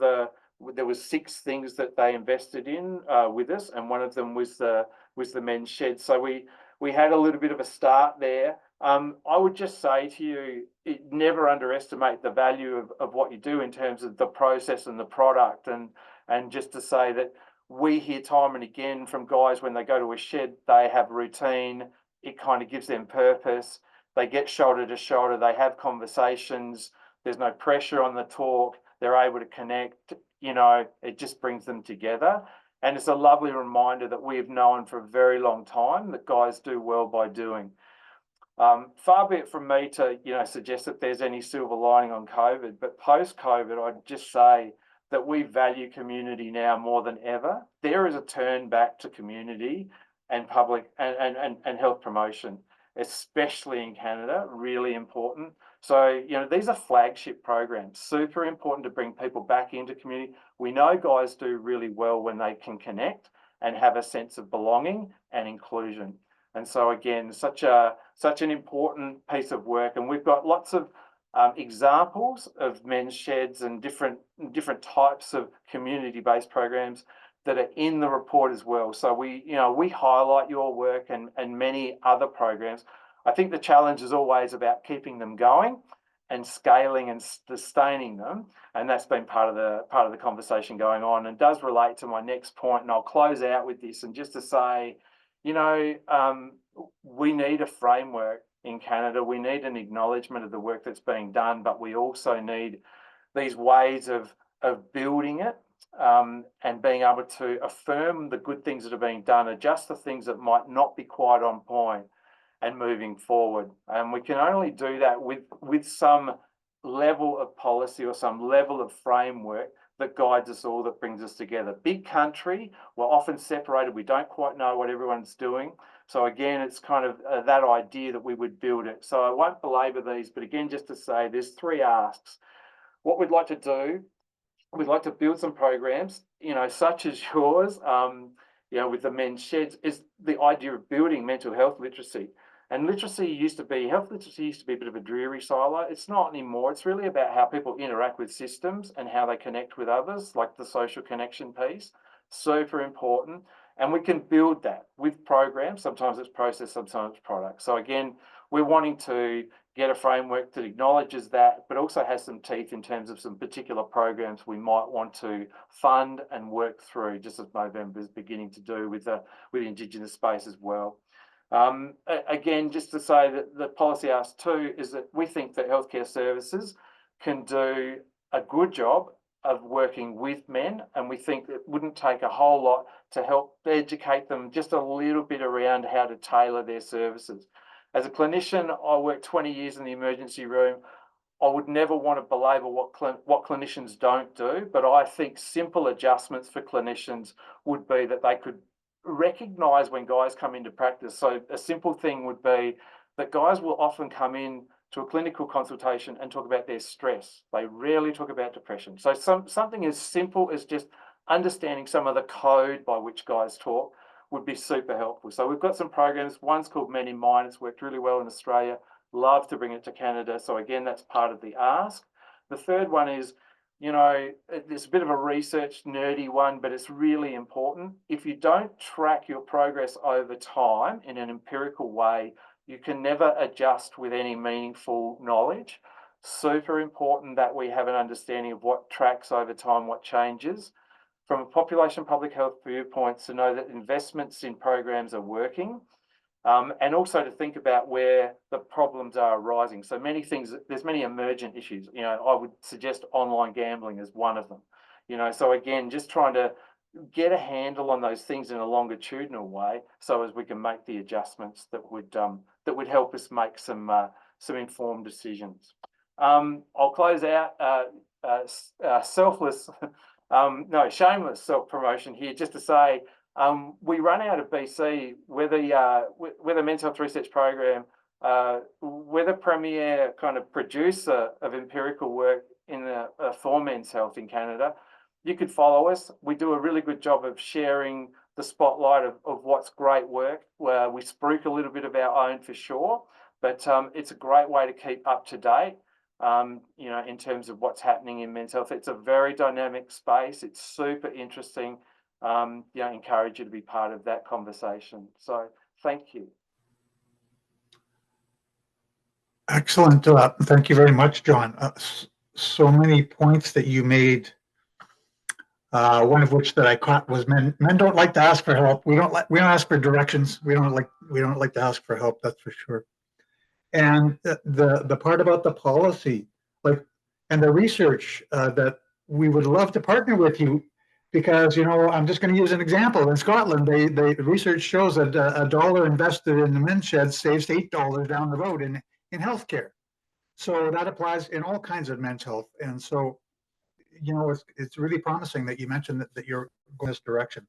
there was 6 things that they invested in with us, and one of them was the men's shed. So we had a little bit of a start there. I would just say to you, never underestimate the value of what you do in terms of the process and the product, and just to say that we hear time and again from guys when they go to a shed, they have routine. It kind of gives them purpose. They get shoulder to shoulder. They have conversations. There's no pressure on the talk. They're able to connect. You know, it just brings them together. And it's a lovely reminder that we've known for a very long time that guys do well by doing. Far be it from me to, you know, suggest that there's any silver lining on COVID, but post-COVID, I'd just say that we value community now more than ever. There is a turn back to community and public and health promotion, especially in Canada, really important. So, you know, these are flagship programs, super important to bring people back into community. We know guys do really well when they can connect and have a sense of belonging and inclusion. And so again, such an important piece of work. And we've got lots of examples of men's sheds and different types of community-based programs that are in the report as well. So we highlight your work and many other programs. I think the challenge is always about keeping them going and scaling and sustaining them, and that's been part of the conversation going on, and does relate to my next point. And I'll close out with this, and just to say, you know, we need a framework in Canada. We need an acknowledgement of the work that's being done, but we also need these ways of building it and being able to affirm the good things that are being done, adjust the things that might not be quite on point, and moving forward. And we can only do that with some level of policy or some level of framework that guides us all, that brings us together. Big country, we're often separated. We don't quite know what everyone's doing. So again, it's kind of that idea that we would build it. So I won't belabor these, but again, just to say there's 3 asks. What we'd like to do, we'd like to build some programs, you know, such as yours, you know, with the men's sheds, is the idea of building mental health literacy. And health literacy used to be a bit of a dreary silo. It's not anymore. It's really about how people interact with systems and how they connect with others, like the social connection piece. Super important. And we can build that with programs. Sometimes it's process, sometimes it's product. So again, we're wanting to get a framework that acknowledges that, but also has some teeth in terms of some particular programs we might want to fund and work through, just as Movember is beginning to do with the Indigenous space as well. Again, just to say that the policy ask too is that we think that healthcare services can do a good job of working with men, and we think it wouldn't take a whole lot to help educate them just a little bit around how to tailor their services. As a clinician, I worked 20 years in the emergency room. I would never want to belabor what clinicians don't do, but I think simple adjustments for clinicians would be that they could recognise when guys come into practice. So a simple thing would be that guys will often come in to a clinical consultation and talk about their stress. They rarely talk about depression. So something as simple as just understanding some of the code by which guys talk would be super helpful. So we've got some programs. One's called Men in Mind. It's worked really well in Australia. Love to bring it to Canada. So again, that's part of the ask. The third one is, you know, it's a bit of a research nerdy one, but it's really important. If you don't track your progress over time in an empirical way, you can never adjust with any meaningful knowledge. Super important that we have an understanding of what tracks over time, what changes. From a population public health viewpoint, to know that investments in programs are working, and also to think about where the problems are arising. So many things, there's many emergent issues. You know, I would suggest online gambling as one of them. You know, so again, just trying to get a handle on those things in a longitudinal way, so as we can make the adjustments that would help us make some informed decisions. I'll close out selfless No, shameless self-promotion here, just to say, we run out of BC. We're the Men's Health Research Program. We're the premier kind of producer of empirical work for men's health in Canada. You could follow us. We do a really good job of sharing the spotlight of what's great work. Where we spruik a little bit of our own for sure, but it's a great way to keep up to date. In terms of what's happening in men's health. It's a very dynamic space. It's super interesting. Encourage you to be part of that conversation. So thank you. Excellent. Thank you very much, John. So many points that you made. One of which that I caught was men don't like to ask for help. We don't ask for directions. We don't like to ask for help. That's for sure. And the part about the policy, and the research, that we would love to partner with you, because I'm just going to use an example. In Scotland, the research shows that a $1 invested in the men's shed saves $8 down the road in healthcare. So that applies in all kinds of men's health. And so, it's really promising that you mentioned that you're going this direction.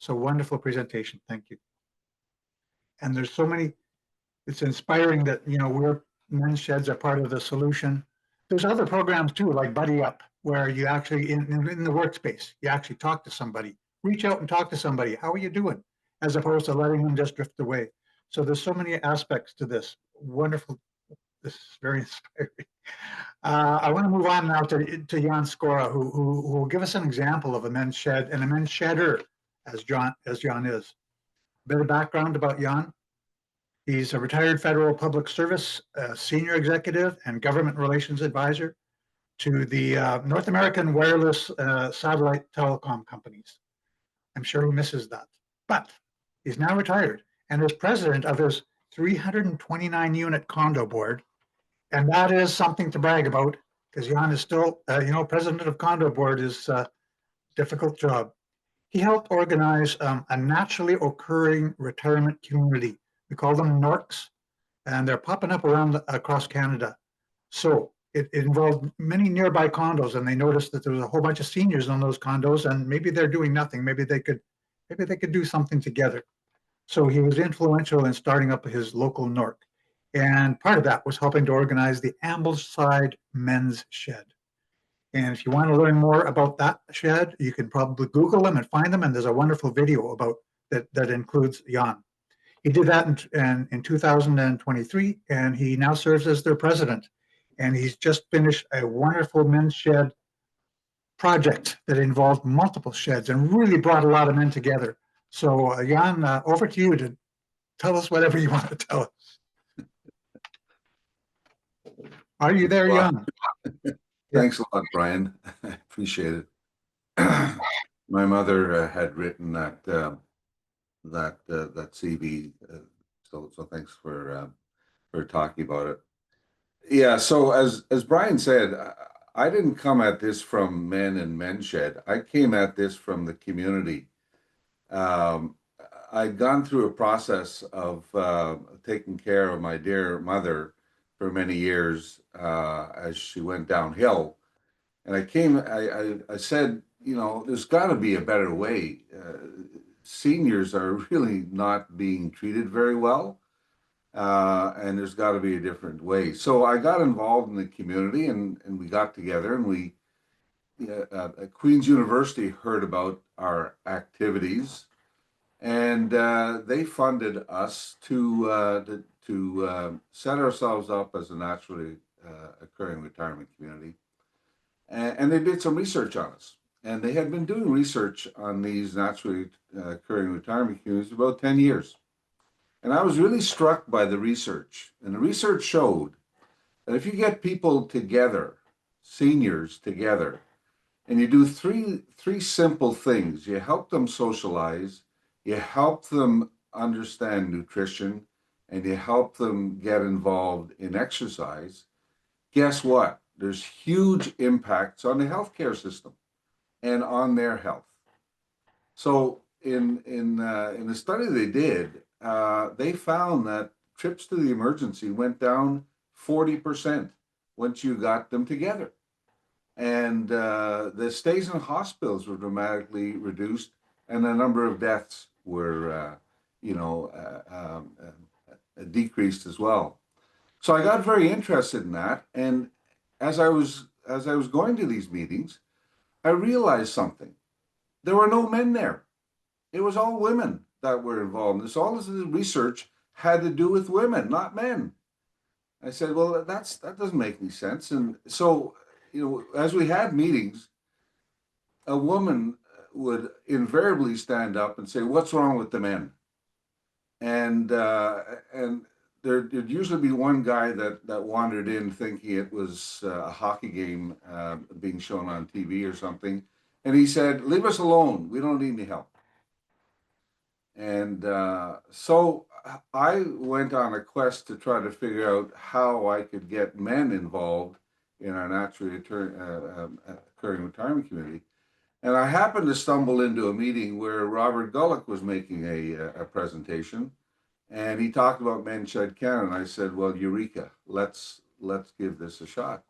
So wonderful presentation. Thank you. And there's so many. It's inspiring that we're men's sheds are part of the solution. There's other programs too, like Buddy Up, where you actually in the workspace, you actually talk to somebody, reach out and talk to somebody. How are you doing? As opposed to letting them just drift away. So there's so many aspects to this. Wonderful. This is very inspiring. I want to move on now to Jan Skora, who will give us an example of a men's shed and a men's shedder, as John is. A bit of background about Jan. He's a retired federal public service senior executive and government relations advisor to the North American wireless satellite telecom companies. I'm sure he misses that. But he's now retired and is president of his 329 unit condo board. And that is something to brag about, because Jan is still, president of condo board is a difficult job. He helped organize a naturally occurring retirement community. We call them NORCs, and they're popping up across Canada. So it involved many nearby condos, and they noticed that there was a whole bunch of seniors on those condos, and maybe they're doing nothing. Maybe they could do something together. So he was influential in starting up his local NORC. And part of that was helping to organize the Ambleside Men's Shed. And if you want to learn more about that shed, you can probably Google them and find them. And there's a wonderful video about that includes Jan. He did that in 2023, and he now serves as their president. And he's just finished a wonderful men's shed project that involved multiple sheds and really brought a lot of men together. So Jan, over to you to tell us whatever you want to tell us. Are you there, Jan? Thanks a lot, Brian. I appreciate it. My mother had written that CV, so thanks for talking about it. Yeah. So as Brian said, I didn't come at this from men and men's shed. I came at this from the community. I'd gone through a process of taking care of my dear mother for many years as she went downhill. And I said, there's got to be a better way. Seniors are really not being treated very well, and there's got to be a different way. So I got involved in the community, and we got together, and we, at Queen's University, heard about our activities, and they funded us to set ourselves up as a naturally occurring retirement community. And they did some research on us. And they had been doing research on these naturally occurring retirement communities for about 10 years. And I was really struck by the research. And the research showed that if you get people together, seniors together, and you do three simple things, you help them socialize, you help them understand nutrition, and you help them get involved in exercise, guess what? There's huge impacts on the healthcare system and on their health. So in the study they did, they found that trips to the emergency went down 40% once you got them together. and the stays in hospitals were dramatically reduced, and the number of deaths were, decreased as well. So I got very interested in that, and as I was going to these meetings, I realized something. There were no men there. It was all women that were involved in this. All this research had to do with women, not men. I said, well, that doesn't make any sense. And so, as we had meetings, a woman would invariably stand up and say, "What's wrong with the men?" And there'd usually be one guy that wandered in thinking it was a hockey game being shown on TV or something, and he said, "Leave us alone. We don't need any help." And so I went on a quest to try to figure out how I could get men involved in our naturally occurring retirement community. And I happened to stumble into a meeting where Robert Gullick was making a presentation, and he talked about Men Shed Canada. And I said, well, eureka, let's give this a shot.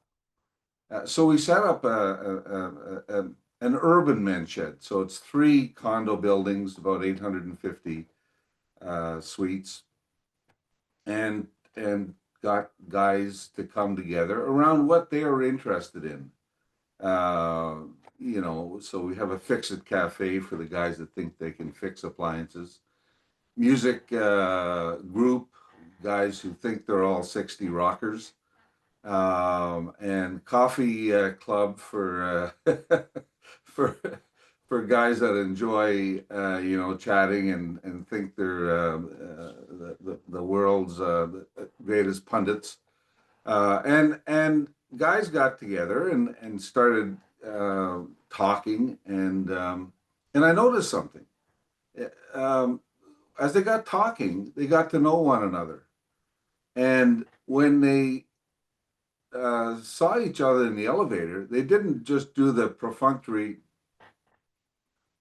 So we set up an urban men's shed. So it's 3 condo buildings, about 850 suites, and got guys to come together around what they are interested in. So we have a fix-it cafe for the guys that think they can fix appliances. Music group, guys who think they're all 60 rockers. And coffee club for for guys that enjoy chatting and think they're the world's greatest pundits. And guys got together and started talking, and I noticed something. As they got talking, they got to know one another, and when they saw each other in the elevator, they didn't just do the perfunctory.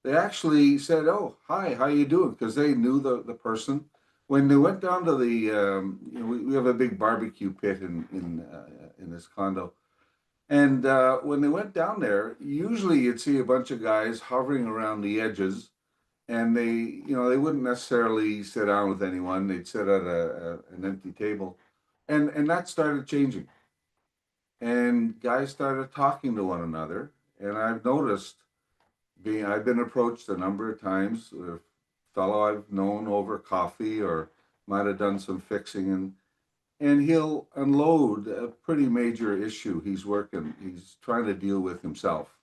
They actually said, "Oh, hi, how you doing?" Because they knew the person. When they went down to the, we have a big barbecue pit in this condo, and when they went down there, usually you'd see a bunch of guys hovering around the edges, and they wouldn't necessarily sit down with anyone. They'd sit at an empty table, and that started changing. And guys started talking to one another, and I've noticed, I've been approached a number of times, a fellow I've known over coffee or might have done some fixing, and he'll unload a pretty major issue he's trying to deal with himself.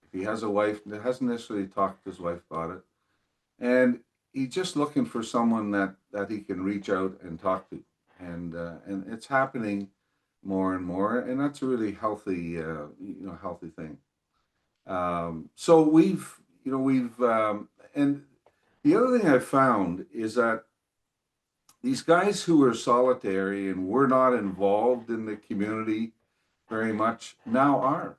If he has a wife, hasn't necessarily talked to his wife about it, and he's just looking for someone that he can reach out and talk to, and it's happening more and more, and that's a really healthy, healthy thing. So we've, and the other thing I've found is that these guys who are solitary and were not involved in the community very much now are.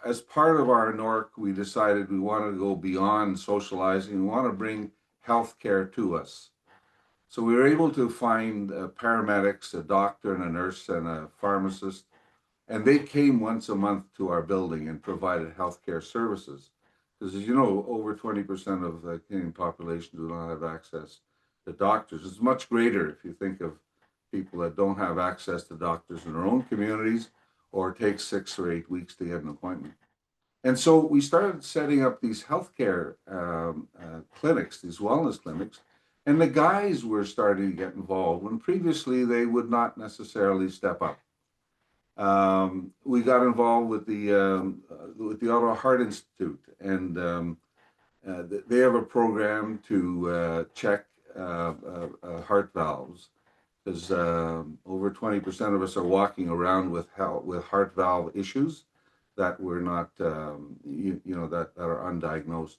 As part of our NORC, we decided we wanted to go beyond socializing. We want to bring healthcare to us. So we were able to find paramedics, a doctor and a nurse and a pharmacist, and they came once a month to our building and provided healthcare services. Because as you know, over 20% of the Canadian population do not have access to doctors. It's much greater if you think of people that don't have access to doctors in their own communities, or take 6 or 8 weeks to get an appointment. And so we started setting up these healthcare clinics, these wellness clinics, and the guys were starting to get involved when previously they would not necessarily step up. We got involved with the Ottawa Heart Institute, and they have a program to check heart valves, because over 20% of us are walking around with heart valve issues that we're not, that are undiagnosed.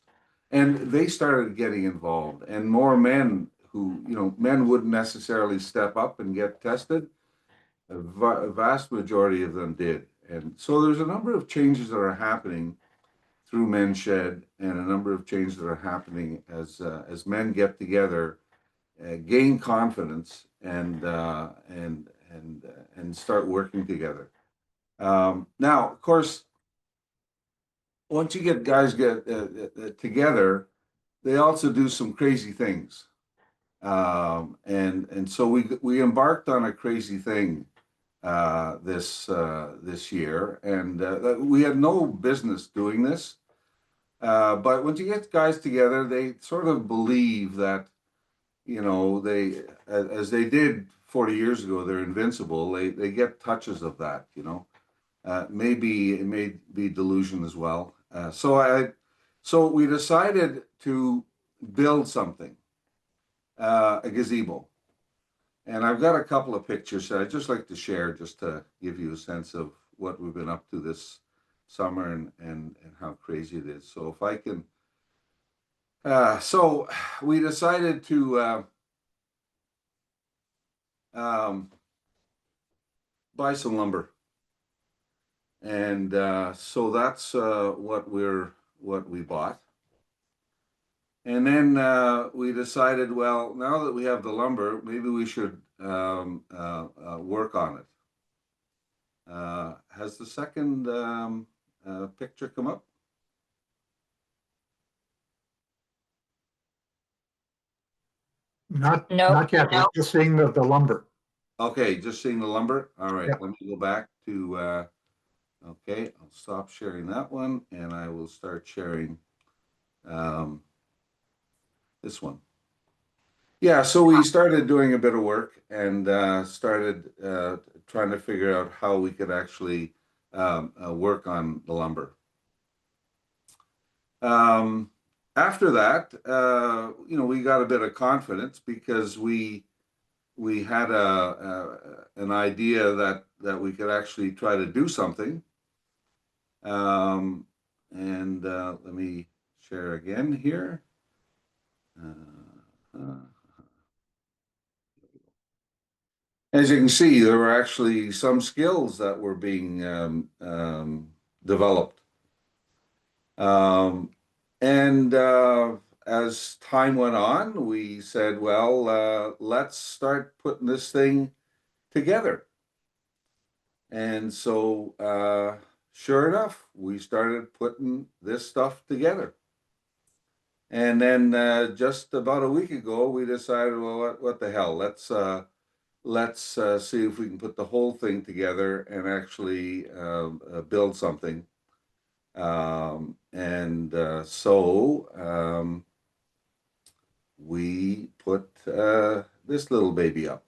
And they started getting involved, and more men who, men wouldn't necessarily step up and get tested. A vast majority of them did. And so there's a number of changes that are happening through Men's Shed, and a number of changes that are happening as men get together, gain confidence, and start working together. Now, of course, once you get guys together, they also do some crazy things. And so we embarked on a crazy thing this year, and we had no business doing this. But once you get guys together, they sort of believe that, you know, they, as they did 40 years ago, they're invincible. They get touches of that, you know. Maybe it may be delusion as well. So we decided to build something, a gazebo. And I've got a couple of pictures that I'd just like to share just to give you a sense of what we've been up to this summer and how crazy it is. So if I can, so we decided to buy some lumber. And so that's what we bought. And then we decided, well, now that we have the lumber, maybe we should work on it. Has the second picture come up? Not No. yet. We're just seeing the lumber. Okay, just seeing the lumber. All right, Yeah. let me go back to, okay, I'll stop sharing that one and I will start sharing this one. Yeah, so we started doing a bit of work and started trying to figure out how we could actually work on the lumber. After that, you know, we got a bit of confidence because we had an idea that we could actually try to do something. And let me share again here. As you can see, there were actually some skills that were being developed. And as time went on, we said, well, let's start putting this thing together. And so, sure enough, we started putting this stuff together. And then just about a week ago, we decided, well, what the hell? Let's see if we can put the whole thing together and actually build something. So we put this little baby up.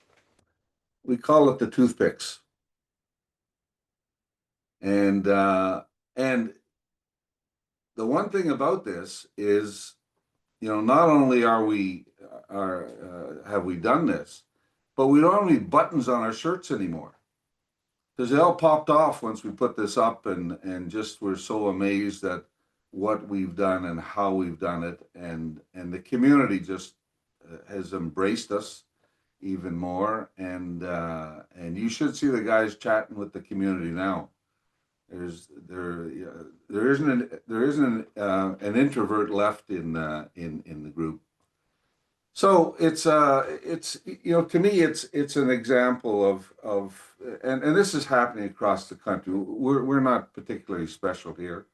We call it the toothpicks. And the one thing about this is, you know, not only have we done this, but we don't have any buttons on our shirts anymore, because they all popped off once we put this up, and just we're so amazed at what we've done and how we've done it, and the community just has embraced us even more, and you should see the guys chatting with the community now. There isn't an introvert left in the group. So it's you know, to me it's an example of and this is happening across the country. We're not particularly special here,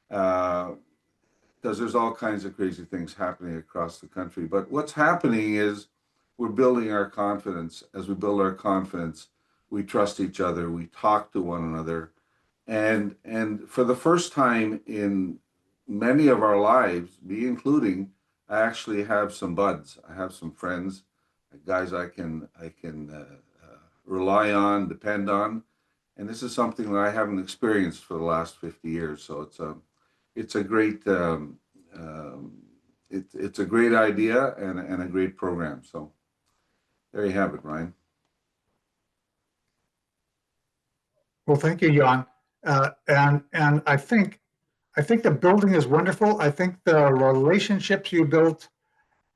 because there's all kinds of crazy things happening across the country. But what's happening is we're building our confidence. As we build our confidence, we trust each other, we talk to one another, and for the first time in many of our lives, me including, I actually have some buds. I have some friends, guys I can rely on, depend on, and this is something that I haven't experienced for the last 50 years. So it's a great it's a great idea and a great program. So there you have it, Ryan. Well, thank you, Jan. And I think the building is wonderful. I think the relationships you built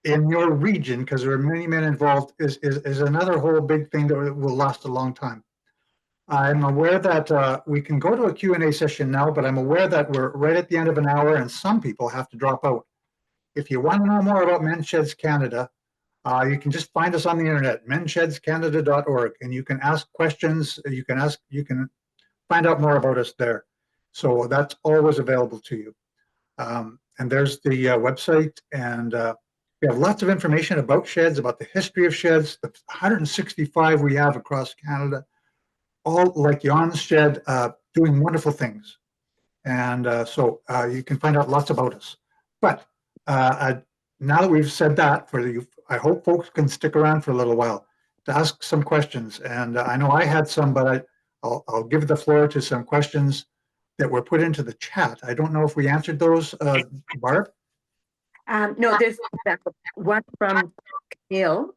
in your region, because there are many men involved, is another whole big thing that will last a long time. I'm aware that we can go to a Q&A session now, but I'm aware that we're right at the end of an hour and some people have to drop out. If you want to know more about Men's Sheds Canada, you can just find us on the internet, mensshedscanada.org, and you can ask questions. You can find out more about us there. So that's always available to you. And there's the website, and we have lots of information about sheds, about the history of sheds, the 165 we have across Canada, all like Jan's shed, doing wonderful things. And so you can find out lots about us. But now that we've said that, for you, I hope folks can stick around for a little while to ask some questions. And I know I had some, but I'll give the floor to some questions that were put into the chat. I don't know if we answered those, Barb? No, there's one from Camille,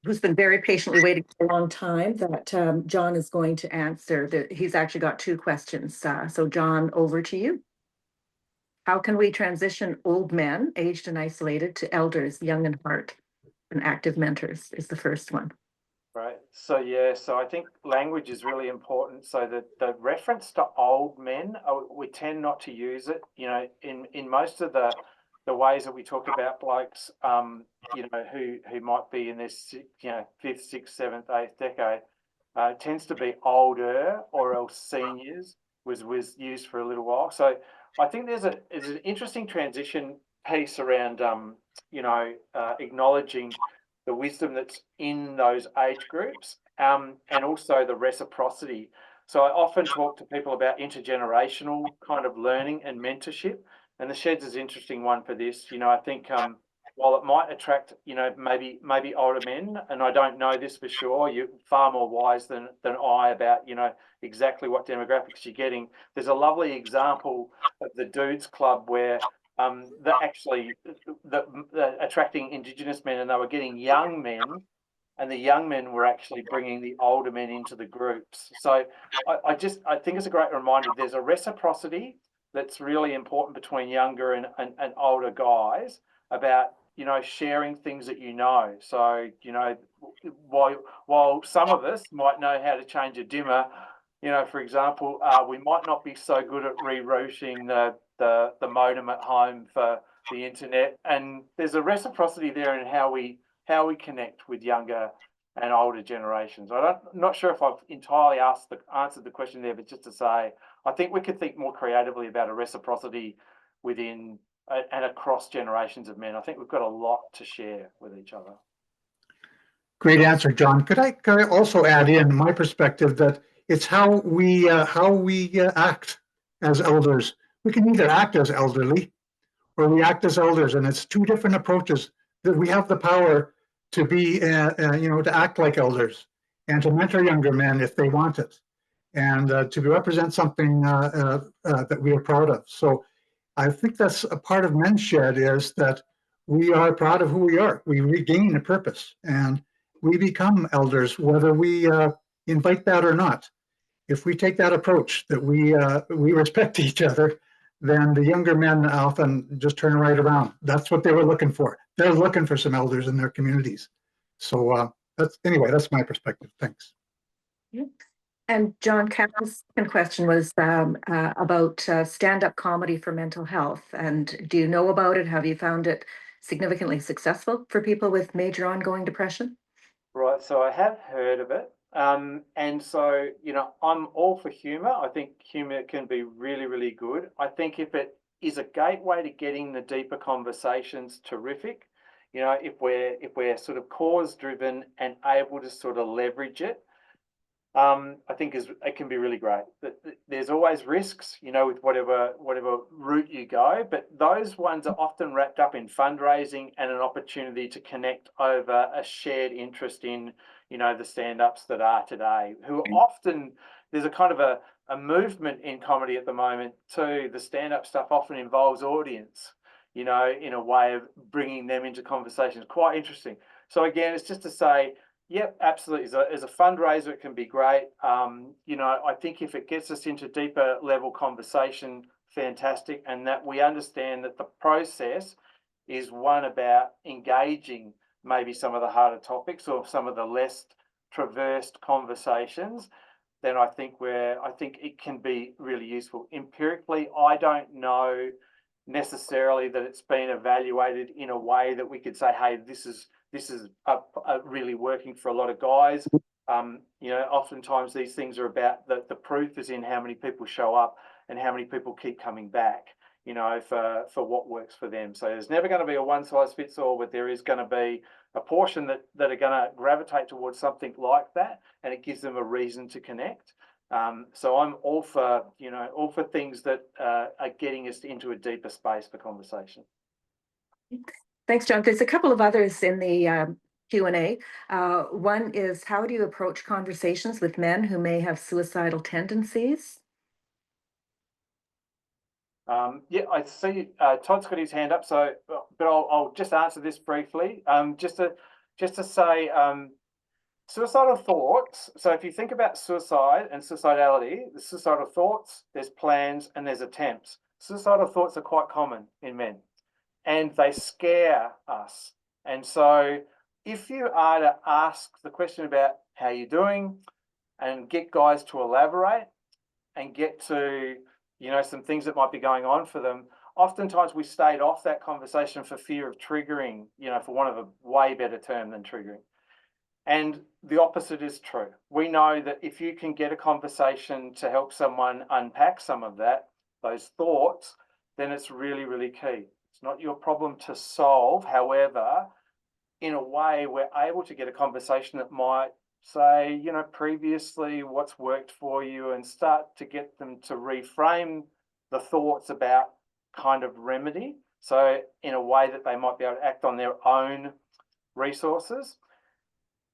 who's been very patiently waiting for a long time, that John is going to answer. He's actually got two questions. So John, over to you. How can we transition old men, aged and isolated, to elders, young in heart, and active mentors is the first one. Right. So yeah, so I think language is really important. So the reference to old men, we tend not to use it. You know, in most of the ways that we talk about blokes, you know, who might be in this, you know, 5th, 6th, 7th, 8th decade, tends to be older, or else seniors was used for a little while. So I think there's an interesting transition piece around, you know, acknowledging the wisdom that's in those age groups, and also the reciprocity. So I often talk to people about intergenerational kind of learning and mentorship, and the sheds is an interesting one for this. You know, I think while it might attract, you know, maybe older men, and I don't know this for sure, you're far more wise than I about, you know, exactly what demographics you're getting. There's a lovely example of the Dudes Club where they're actually attracting Indigenous men, and they were getting young men, and the young men were actually bringing the older men into the groups. So I think it's a great reminder. There's a reciprocity that's really important between younger and older guys about, you know, sharing things that you know. So, you know, while some of us might know how to change a dimmer, you know, for example, we might not be so good at rerouting the modem at home for the internet, and there's a reciprocity there in how we connect with younger and older generations. I'm not sure if I've entirely answered the question there, but just to say, I think we could think more creatively about a reciprocity within and across generations of men. I think we've got a lot to share with each other. Great answer, John. Could I also add in my perspective that it's how we act as elders. We can either act as elderly or we act as elders, and it's two different approaches. That we have the power to be, you know, to act like elders and to mentor younger men if they want it, and to represent something that we are proud of. So I think that's a part of Men's Shed, is that we are proud of who we are. We regain a purpose, and we become elders, whether we invite that or not. If we take that approach, that we respect each other, then the younger men often just turn right around. That's what they were looking for. They're looking for some elders in their communities. So that's my perspective. Thanks. And John, Catherine's second question was about stand-up comedy for mental health. And do you know about it? Have you found it significantly successful for people with major ongoing depression? Right, so I have heard of it. And so, you know, I'm all for humor. I think humor can be really, really good. I think if it is a gateway to getting the deeper conversations, terrific. You know, if we're sort of cause driven and able to sort of leverage it, I think it can be really great. There's always risks, you know, with whatever route you go, but those ones are often wrapped up in fundraising and an opportunity to connect over a shared interest in, you know, the stand-ups that are today, who are often, there's a kind of a movement in comedy at the moment too. The stand-up stuff often involves audience, you know, in a way of bringing them into conversations. Quite interesting. So again, it's just to say, yep, absolutely. As a fundraiser, it can be great. You know, I think if it gets us into deeper level conversation, fantastic. And that we understand that the process is one about engaging maybe some of the harder topics or some of the less traversed conversations, then I think it can be really useful. Empirically, I don't know necessarily that it's been evaluated in a way that we could say, hey, this is really working for a lot of guys. Oftentimes these things are about the proof is in how many people show up and how many people keep coming back, for what works for them. So there's never going to be a one size fits all, but there is going to be a portion that are going to gravitate towards something like that, and it gives them a reason to connect. So I'm all for things that are getting us into a deeper space for conversation. Thanks, John. There's a couple of others in the Q&A. One is, how do you approach conversations with men who may have suicidal tendencies? I see Todd's got his hand up, but I'll just answer this briefly. Just to say, suicidal thoughts. So if you think about suicide and suicidality, the suicidal thoughts, there's plans, and there's attempts. Suicidal thoughts are quite common in men, and they scare us. And so if you are to ask the question about how you're doing and get guys to elaborate and get to some things that might be going on for them, oftentimes we stayed off that conversation for fear of triggering, for want of a way better term than triggering. And the opposite is true. We know that if you can get a conversation to help someone unpack some of those thoughts, then it's really, really key. It's not your problem to solve. However, in a way, we're able to get a conversation that might say, previously what's worked for you, and start to get them to reframe the thoughts about kind of remedy. So in a way that they might be able to act on their own resources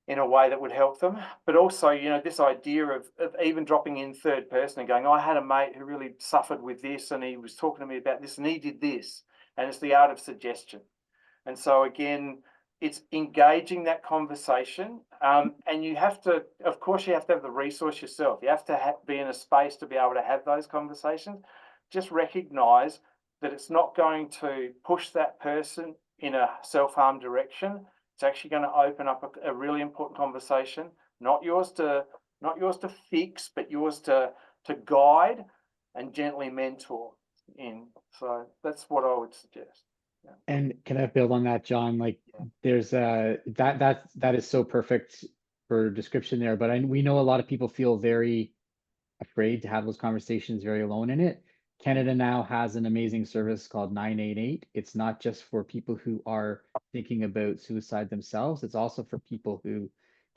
in a way that would help them. But also, this idea of even dropping in third person and going, I had a mate who really suffered with this, and he was talking to me about this, and he did this. And it's the art of suggestion. And so again, it's engaging that conversation. And you have to, of course, you have to have the resource yourself. You have to be in a space to be able to have those conversations. Just recognize that it's not going to push that person in a self-harm direction. It's actually going to open up a really important conversation, not yours to fix, but yours to guide and gently mentor in. So that's what I would suggest. Yeah. And can I build on that, John? Like, there's that is so perfect for description there. But we know a lot of people feel very afraid to have those conversations, very alone in it. Canada now has an amazing service called 988. It's not just for people who are thinking about suicide themselves. It's also for people who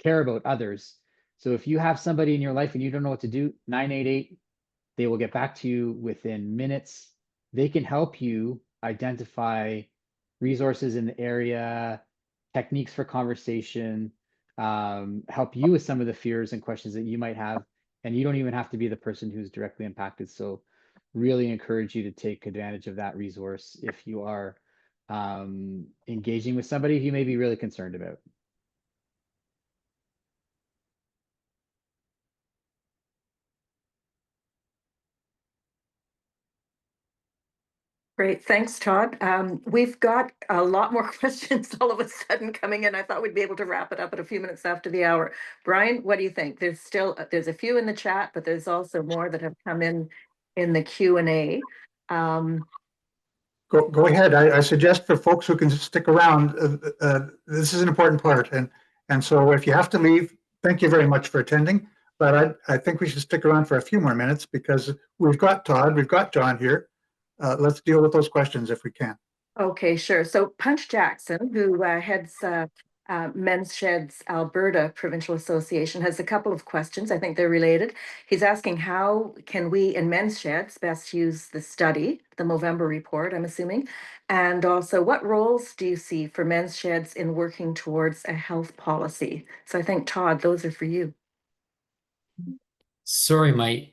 care about others. So if you have somebody in your life and you don't know what to do, 988, they will get back to you within minutes. They can help you identify resources in the area, techniques for conversation, help you with some of the fears and questions that you might have. And you don't even have to be the person who's directly impacted. So really encourage you to take advantage of that resource if you are engaging with somebody who you may be really concerned about. Great, thanks, Todd. We've got a lot more questions all of a sudden coming in. I thought we'd be able to wrap it up at a few minutes after the hour. Brian, what do you think? There's a few in the chat, but there's also more that have come in the Q&A. Go ahead. I suggest for folks who can stick around, this is an important part. And so if you have to leave, thank you very much for attending. But I think we should stick around for a few more minutes because we've got Todd, we've got John here. Let's deal with those questions if we can. Okay, sure. So Punch Jackson, who heads Men's Sheds Alberta Provincial Association, has a couple of questions. I think they're related. He's asking, how can we in Men's Sheds best use the study, the Movember Report, I'm assuming, and also what roles do you see for Men's Sheds in working towards a health policy? So I think, Todd, those are for you. Sorry, my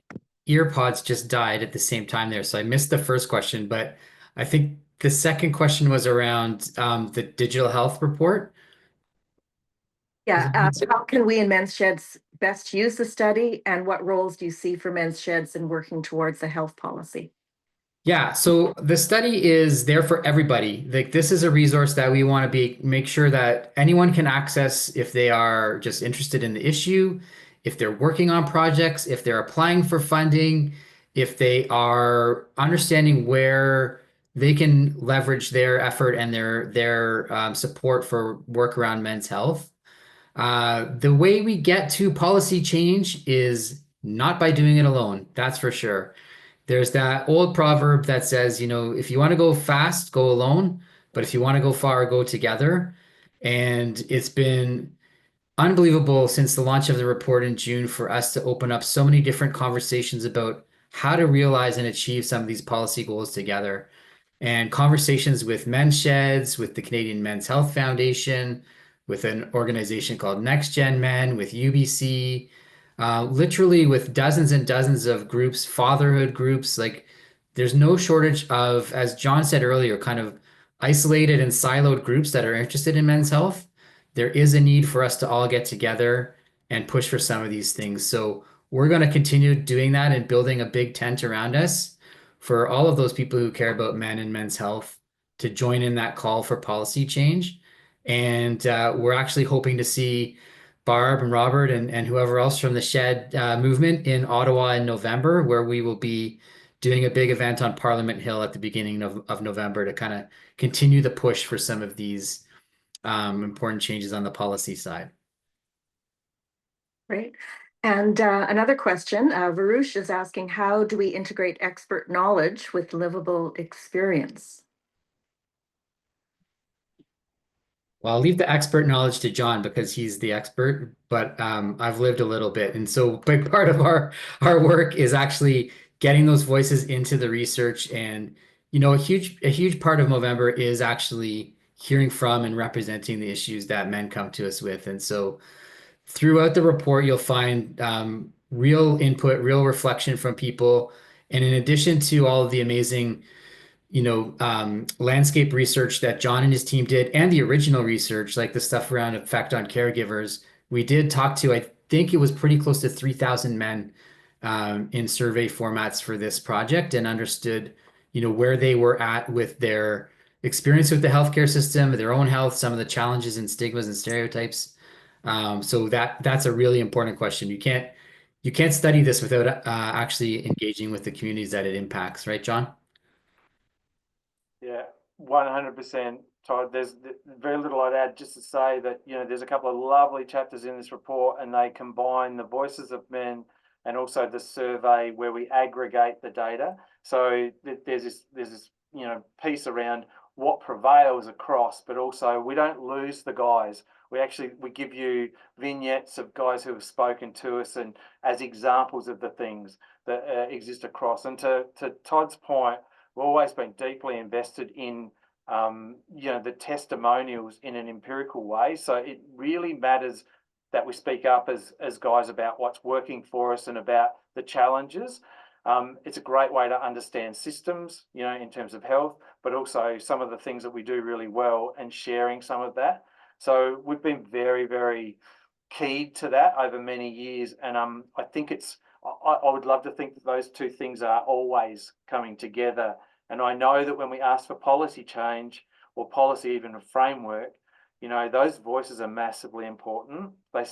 earpods just died at the same time there, so I missed the first question, but I think the second question was around the digital health report. Yeah, how can we in Men's Sheds best use the study, and what roles do you see for Men's Sheds in working towards a health policy? Yeah, so the study is there for everybody. Like, this is a resource that we want to make sure that anyone can access if they are just interested in the issue, if they're working on projects, if they're applying for funding, if they are understanding where they can leverage their effort and their support for work around men's health. The way we get to policy change is not by doing it alone. That's for sure. There's that old proverb that says, if you want to go fast, go alone, but if you want to go far, go together. And it's been unbelievable since the launch of the report in June for us to open up so many different conversations about how to realize and achieve some of these policy goals together. And conversations with men's sheds, with the Canadian Men's Health Foundation, with an organization called Next Gen Men, with UBC, literally with dozens and dozens of groups, fatherhood groups. Like there's no shortage of, as John said earlier, kind of isolated and siloed groups that are interested in men's health. There is a need for us to all get together and push for some of these things. So we're going to continue doing that and building a big tent around us for all of those people who care about men and men's health to join in that call for policy change. And we're actually hoping to see Barb and Robert and whoever else from the Shed movement in Ottawa in November, where we will be doing a big event on Parliament Hill at the beginning of November to kind of continue the push for some of these important changes on the policy side. Great. And another question, Varush is asking, how do we integrate expert knowledge with livable experience? Well, I'll leave the expert knowledge to John because he's the expert, but I've lived a little bit. And so a big part of our work is actually getting those voices into the research. And, a huge part of Movember is actually hearing from and representing the issues that men come to us with. And so throughout the report, you'll find real input, real reflection from people. And in addition to all of the amazing landscape research that John and his team did and the original research, like the stuff around effect on caregivers, we did talk to, I think it was pretty close to 3,000 men in survey formats for this project and understood, where they were at with their experience with the healthcare system, their own health, some of the challenges and stigmas and stereotypes. So that's a really important question. You can't study this without actually engaging with the communities that it impacts, right, John? Yeah, 100%, Todd. There's very little I'd add, just to say that, there's a couple of lovely chapters in this report, and they combine the voices of men and also the survey where we aggregate the data. So there's this piece around what prevails across, but also we don't lose the guys. We give you vignettes of guys who have spoken to us and as examples of the things that exist across. And to Todd's point, we've always been deeply invested in the testimonials in an empirical way. So it really matters that we speak up as guys about what's working for us and about the challenges. It's a great way to understand systems, in terms of health, but also some of the things that we do really well and sharing some of that. So we've been very, very keyed to that over many years. And I think I would love to think that those two things are always coming together. And I know that when we ask for policy change or policy, even a framework, those voices are massively important. They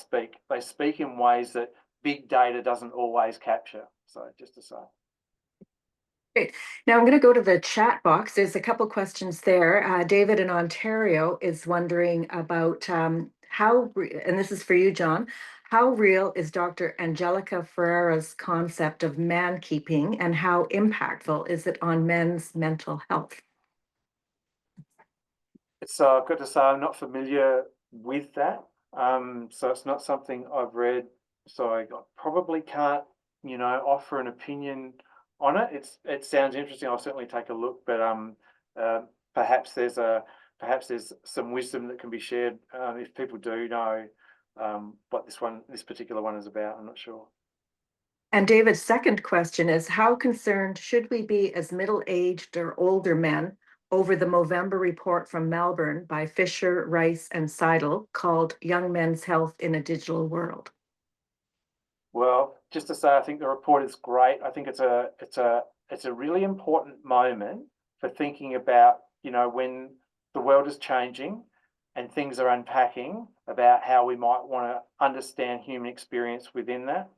speak in ways that big data doesn't always capture. So just to say. Great. Now I'm going to go to the chat box. There's a couple questions there. David in Ontario is wondering about how, and this is for you, John, how real is Dr. Angelica Ferreira's concept of man keeping, and how impactful is it on men's mental health? It's good to say I'm not familiar with that. So it's not something I've read. So I probably can't, offer an opinion on it. It sounds interesting. I'll certainly take a look, but perhaps there's some wisdom that can be shared if people do know what this particular one is about. I'm not sure. And David's second question is, how concerned should we be as middle-aged or older men over the Movember report from Melbourne by Fisher, Rice, and Seidel called Young Men's Health in a Digital World? Well, just to say, I think the report is great. I think it's a really important moment for thinking about, when the world is changing and things are unpacking, about how we might want to understand human experience within that.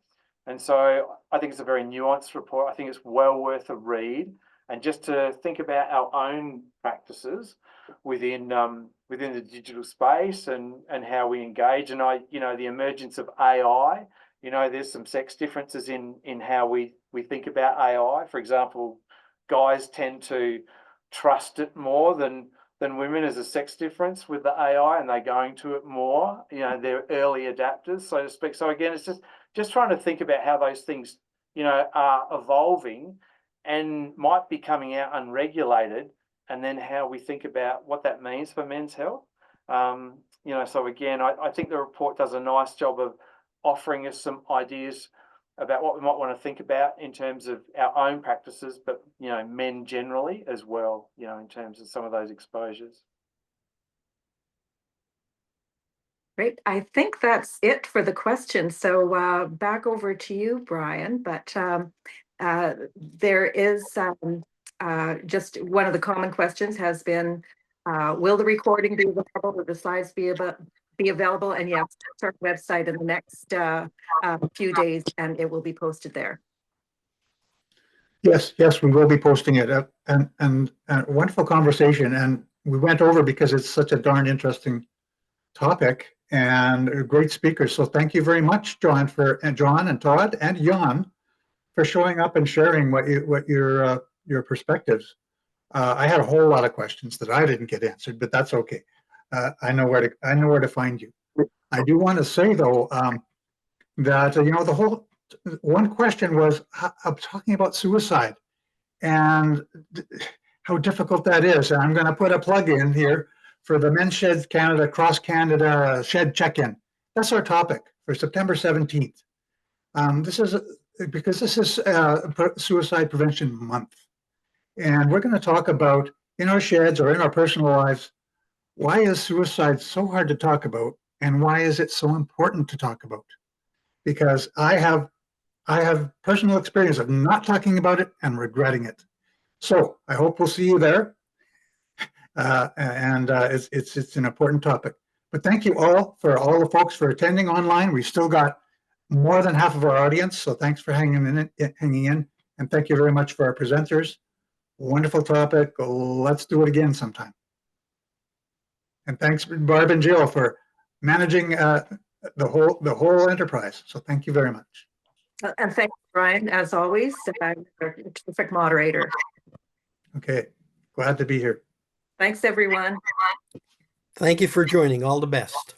And so I think it's a very nuanced report. I think it's well worth a read. And just to think about our own practices, within the digital space and how we engage. And the emergence of AI, there's some sex differences in how we think about AI. For example, guys tend to trust it more than women as a sex difference with the AI, and they're going to it more. They're early adapters, so to speak. So again, it's just trying to think about how those things, are evolving and might be coming out unregulated, and then how we think about what that means for men's health. So again, I think the report does a nice job of offering us some ideas about what we might want to think about in terms of our own practices, but men generally as well, in terms of some of those exposures. Great. I think that's it for the questions. So back over to you, Brian. But there is just one of the common questions has been, will the recording be available? Will the slides be available? And yes, it's our website in the next few days, and it will be posted there. Yes, we will be posting it. And a wonderful conversation. And we went over because it's such a darn interesting topic and great speakers. So thank you very much, John and Todd and Jan for showing up and sharing what your perspectives. I had a whole lot of questions that I didn't get answered, but that's okay. I know where to find you. I do want to say though that the whole one question was talking about suicide and how difficult that is. And I'm going to put a plug in here for the Men's Shed Canada Cross Canada Shed Check-in. That's our topic for September 17th. This is Suicide Prevention Month. And we're going to talk about, in our sheds or in our personal lives, why is suicide so hard to talk about, and why is it so important to talk about? Because I have personal experience of not talking about it and regretting it. So I hope we'll see you there. It's an important topic. But thank you all the folks for attending online. We've still got more than half of our audience, so thanks for hanging in. And thank you very much for our presenters. Wonderful topic. Let's do it again sometime. And thanks, Barb and Jill, for managing the whole enterprise. So thank you very much. And thanks, Brian, as always. You're a terrific moderator. Okay, glad to be here. Thanks, everyone. Thank you for joining. All the best.